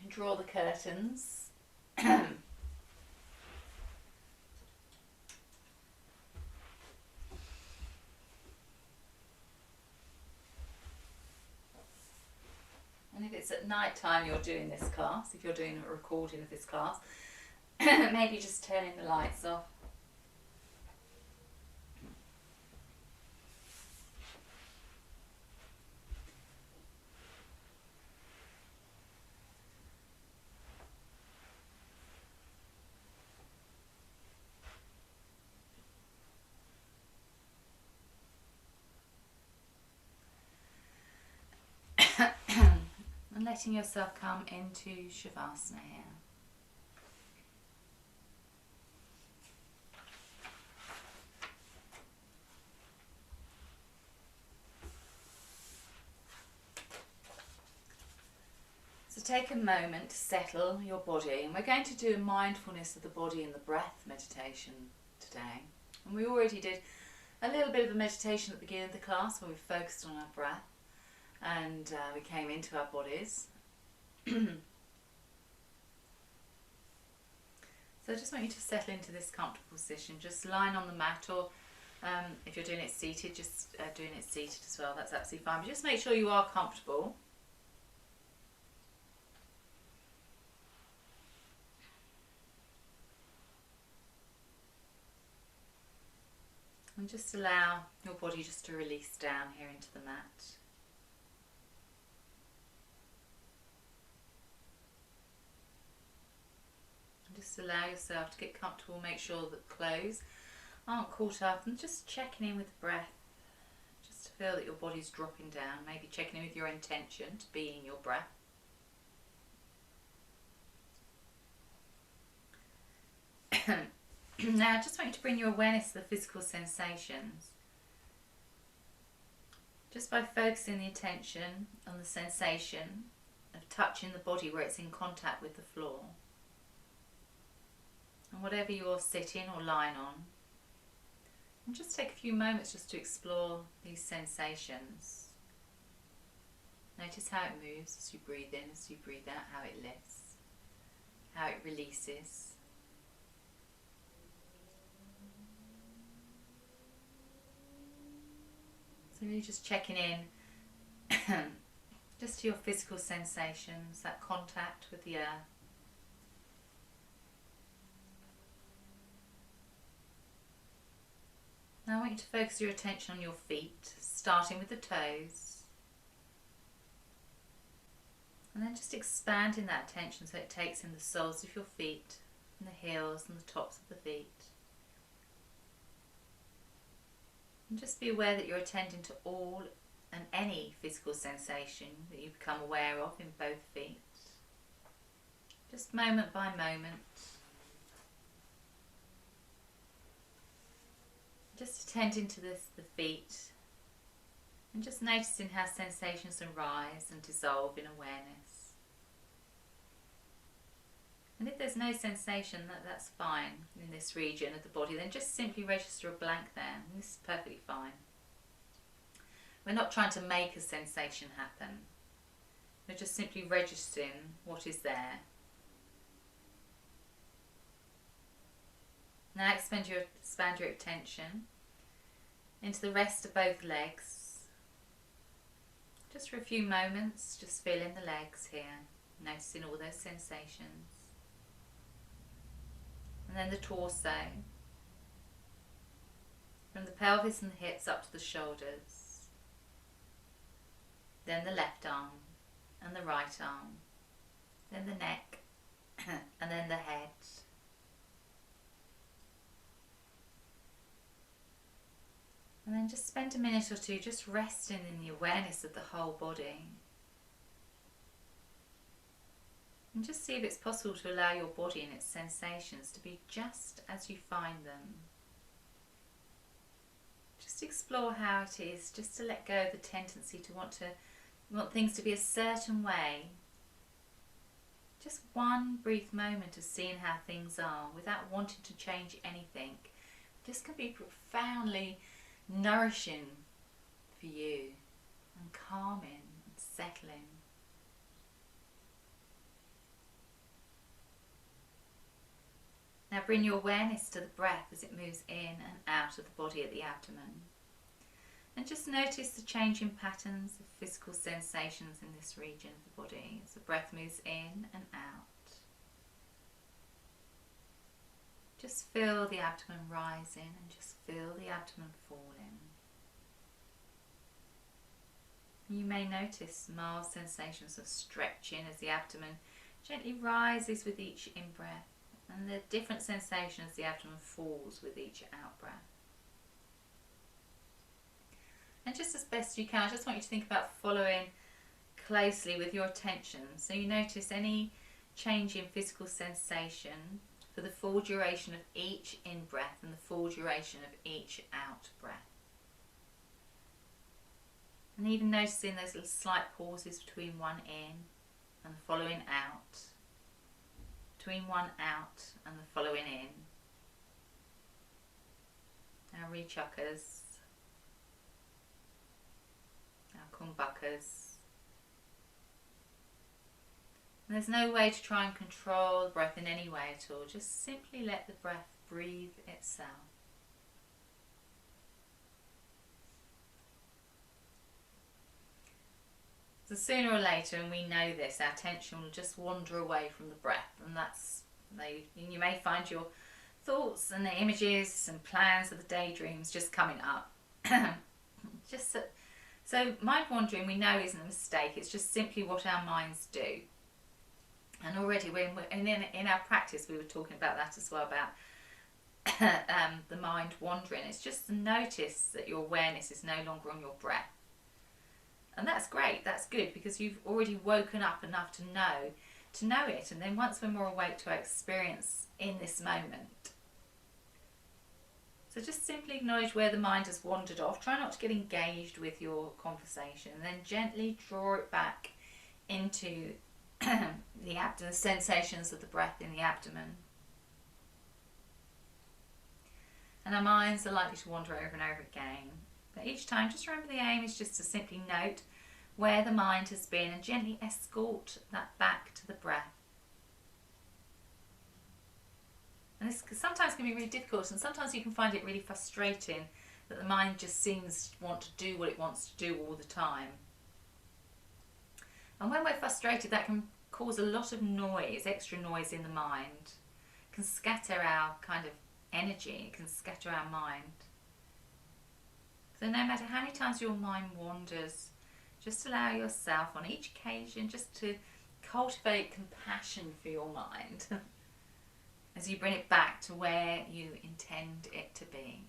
Draw the curtains. And if it's at night time you're doing this class, if you're doing a recording of this class, maybe just turning the lights off. And letting yourself come into Shavasana here. So take a moment to settle your body, and we're going to do a mindfulness of the body and the breath meditation today. And we already did a little bit of a meditation at the beginning of the class where we focused on our breath. And we came into our bodies. So I just want you to settle into this comfortable position. Just lying on the mat, or if you're doing it seated, just doing it seated as well. That's absolutely fine. But just make sure you are comfortable. And just allow your body just to release down here into the mat. Just allow yourself to get comfortable, make sure that the clothes aren't caught up, and just checking in with the breath, just to feel that your body's dropping down, maybe checking in with your intention to be in your breath. Now I just want you to bring your awareness to the physical sensations. Just by focusing the attention on the sensation of touching the body where it's in contact with the floor. And whatever you're sitting or lying on. And just take a few moments just to explore these sensations. Notice how it moves as you breathe in, as you breathe out, how it lifts, how it releases. So really just checking in just to your physical sensations, that contact with the earth. Now I want you to focus your attention on your feet, starting with the toes. And then just expanding that attention so it takes in the soles of your feet, and the heels and the tops of the feet. And just be aware that you're attending to all and any physical sensation that you become aware of in both feet. Just moment by moment. Just attending to the feet and just noticing how sensations arise and dissolve in awareness. And if there's no sensation, that's fine in this region of the body, then just simply register a blank there, and this is perfectly fine. We're not trying to make a sensation happen. We're just simply registering what is there. Now expand your attention into the rest of both legs. Just for a few moments, just feeling the legs here, noticing all those sensations. And then the torso, from the pelvis and the hips up to the shoulders. Then the left arm and the right arm. Then the neck and then the head. And then just spend a minute or two just resting in the awareness of the whole body. And just see if it's possible to allow your body and its sensations to be just as you find them. Just explore how it is, just to let go of the tendency to want things to be a certain way. Just one brief moment of seeing how things are without wanting to change anything. This can be profoundly nourishing for you and calming and settling. Now bring your awareness to the breath as it moves in and out of the body at the abdomen. And just notice the changing patterns of physical sensations in this region of the body as the breath moves in and out. Just feel the abdomen rising and just feel the abdomen falling. You may notice mild sensations of stretching as the abdomen gently rises with each in-breath, and the different sensations as the abdomen falls with each out-breath. And just as best you can, I just want you to think about following closely with your attention, so you notice any change in physical sensation for the full duration of each in-breath and the full duration of each out-breath. And even noticing those little slight pauses between one in and the following out, between one out and the following in. Our rechuckers, our kumbakas. And there's no way to try and control the breath in any way at all. Just simply let the breath breathe itself. So sooner or later, and we know this, our attention will just wander away from the breath, and you may find your thoughts and the images and plans of the daydreams just coming up. So mind wandering, we know, isn't a mistake. It's just simply what our minds do. And already in our practice we were talking about that as well, about the mind wandering. It's just to notice that your awareness is no longer on your breath. And that's great, that's good, because you've already woken up enough to know it. And then once we're more awake to our experience in this moment, so just simply acknowledge where the mind has wandered off. Try not to get engaged with your conversation, and then gently draw it back into the abdomen, the sensations of the breath in the abdomen. And our minds are likely to wander over and over again. But each time, just remember the aim is just to simply note where the mind has been and gently escort that back to the breath. And this sometimes can be really difficult, and sometimes you can find it really frustrating that the mind just seems to want to do what it wants to do all the time. And when we're frustrated, that can cause a lot of noise, extra noise in the mind. It can scatter our kind of energy, it can scatter our mind. So no matter how many times your mind wanders, just allow yourself on each occasion just to cultivate compassion for your mind as you bring it back to where you intend it to be.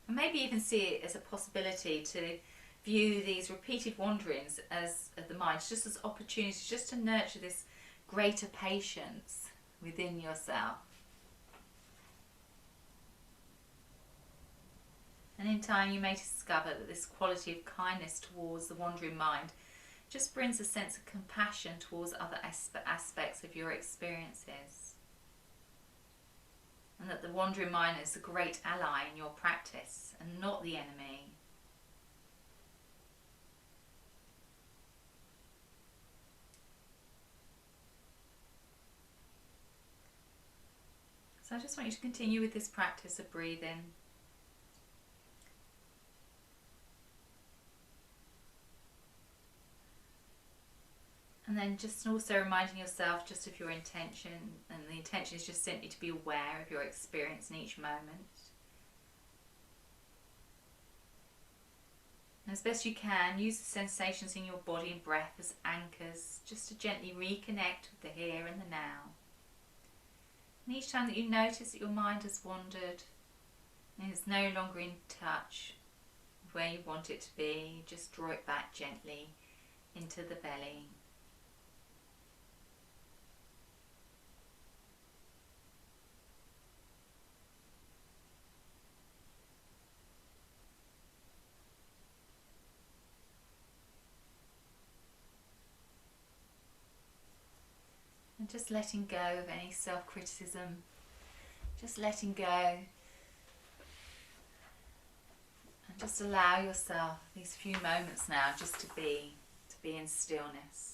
And maybe even see it as a possibility to view these repeated wanderings as of the mind just as opportunities just to nurture this greater patience within yourself. And in time you may discover that this quality of kindness towards the wandering mind just brings a sense of compassion towards other aspects of your experiences. And that the wandering mind is a great ally in your practice and not the enemy. So I just want you to continue with this practice of breathing. And then just also reminding yourself just of your intention, and the intention is just simply to be aware of your experience in each moment. And as best you can, use the sensations in your body and breath as anchors, just to gently reconnect with the here and the now. And each time that you notice that your mind has wandered and is no longer in touch with where you want it to be, just draw it back gently into the belly. And just letting go of any self-criticism, just letting go, and just allow yourself these few moments now just to be in stillness.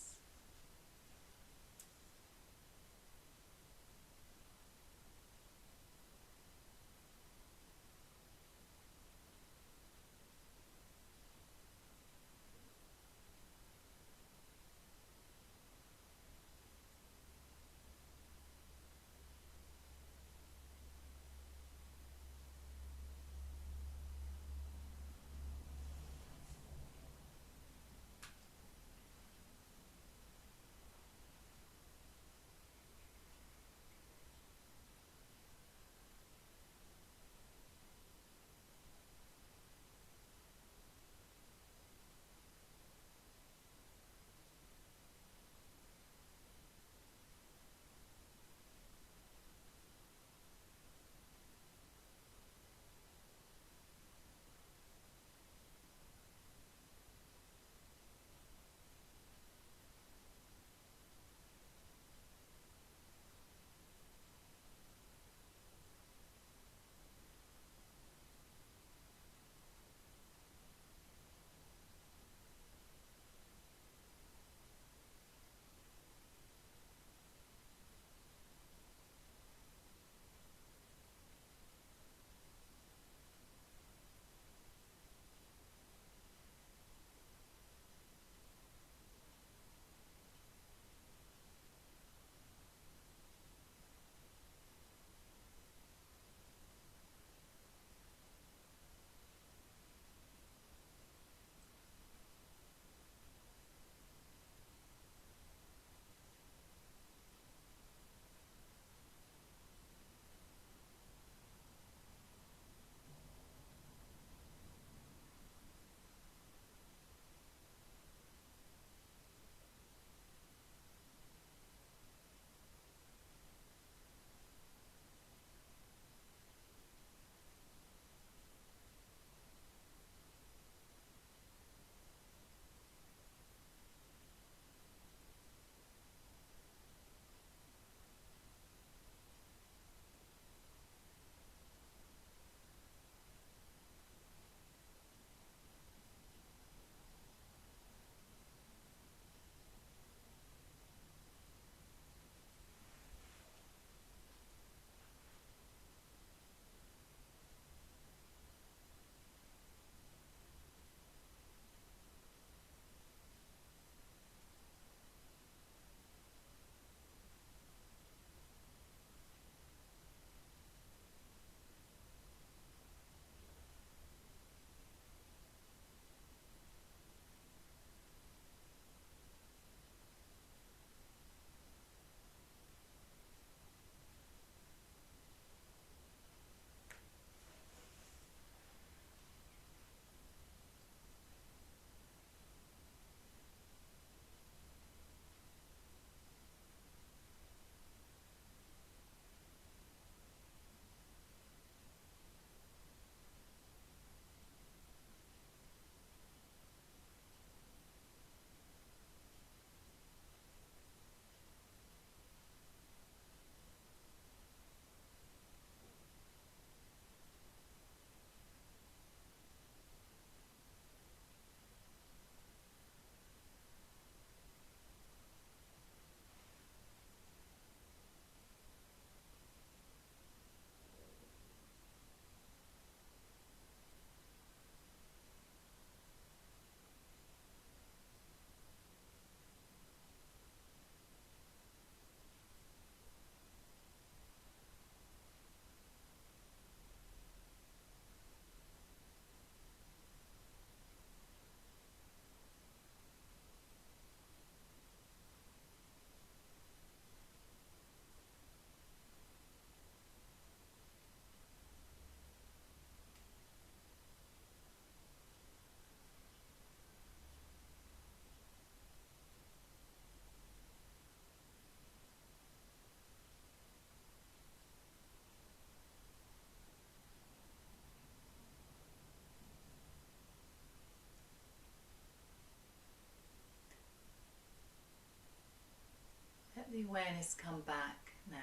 awareness come back now.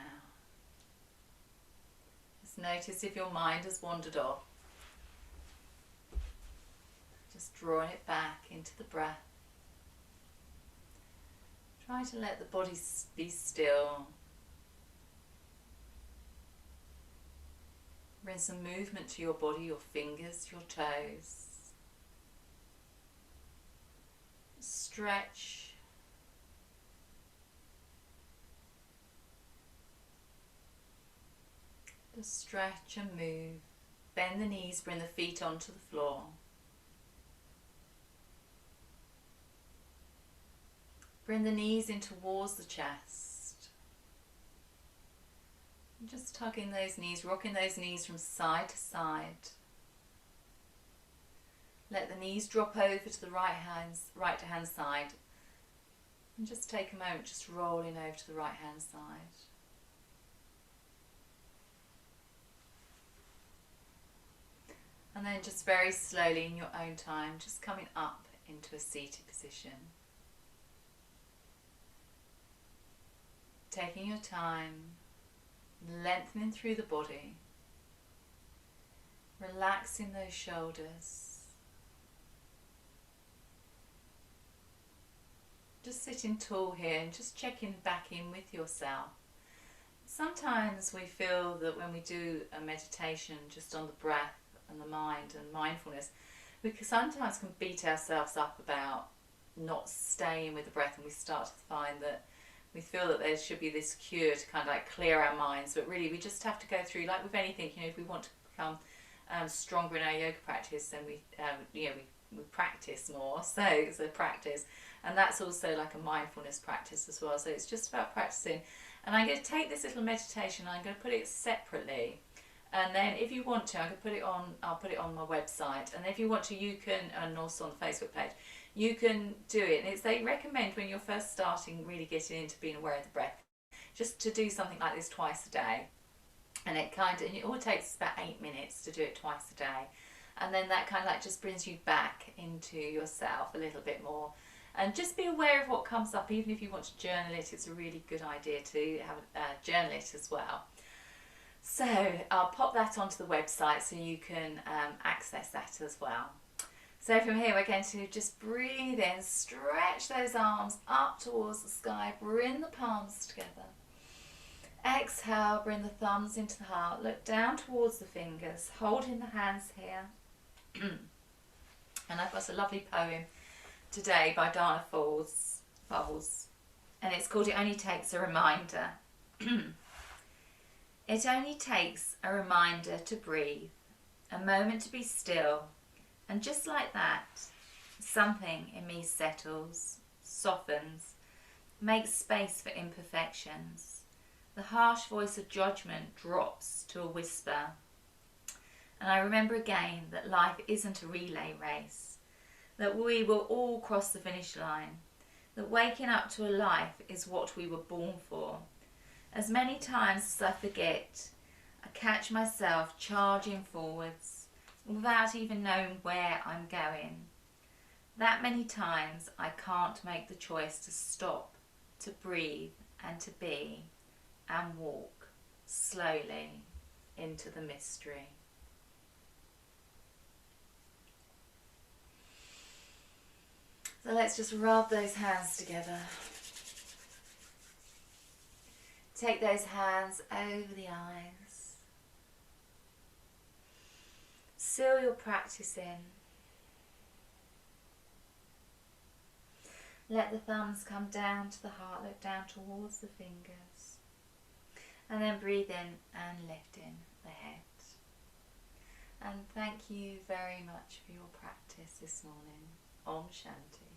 Just notice if your mind has wandered off. Just drawing it back into the breath. Try to let the body be still. Bring some movement to your body, your fingers, your toes. Stretch. Just stretch and move. Bend the knees, bring the feet onto the floor. Bring the knees in towards the chest. And just tugging those knees, rocking those knees from side to side. Let the knees drop over to the right hand side. And just take a moment just rolling over to the right hand side. And then just very slowly in your own time, just coming up into a seated position. Taking your time, lengthening through the body, relaxing those shoulders. Just sitting tall here and just checking back in with yourself. Sometimes we feel that when we do a meditation just on the breath and the mind and mindfulness, we sometimes can beat ourselves up about not staying with the breath, and we start to find that we feel that there should be this cure to kind of like clear our minds, but really we just have to go through, like with anything, if we want to become stronger in our yoga practice, then we practice more. So it's a practice, and that's also like a mindfulness practice as well. So it's just about practicing. And I'm going to take this little meditation, I'm going to put it separately, and then if you want to, I'll put it on my website, and if you want to, you can, and also on the Facebook page, you can do it. And they recommend when you're first starting, really getting into being aware of the breath, just to do something like this twice a day. And it all takes about 8 minutes to do it twice a day. And then that kind of like just brings you back into yourself a little bit more. And just be aware of what comes up. Even if you want to journal it, it's a really good idea to have journal it as well. So I'll pop that onto the website so you can access that as well. So from here we're going to just breathe in, stretch those arms up towards the sky, bring the palms together. Exhale, bring the thumbs into the heart, look down towards the fingers, holding the hands here. And I've got a lovely poem today by Dana Fowles, and it's called It Only Takes a Reminder. It only takes a reminder to breathe, a moment to be still, and just like that, something in me settles, softens, makes space for imperfections. The harsh voice of judgment drops to a whisper. And I remember again that life isn't a relay race, that we will all cross the finish line, that waking up to a life is what we were born for. As many times as I forget, I catch myself charging forwards, without even knowing where I'm going. That many times I can't make the choice to stop, to breathe and to be, and walk slowly into the mystery. So let's just rub those hands together. Take those hands over the eyes. Seal your practice in. Let the thumbs come down to the heart, look down towards the fingers. And then breathe in and lift in the head. And thank you very much for your practice this morning. Om Shanti.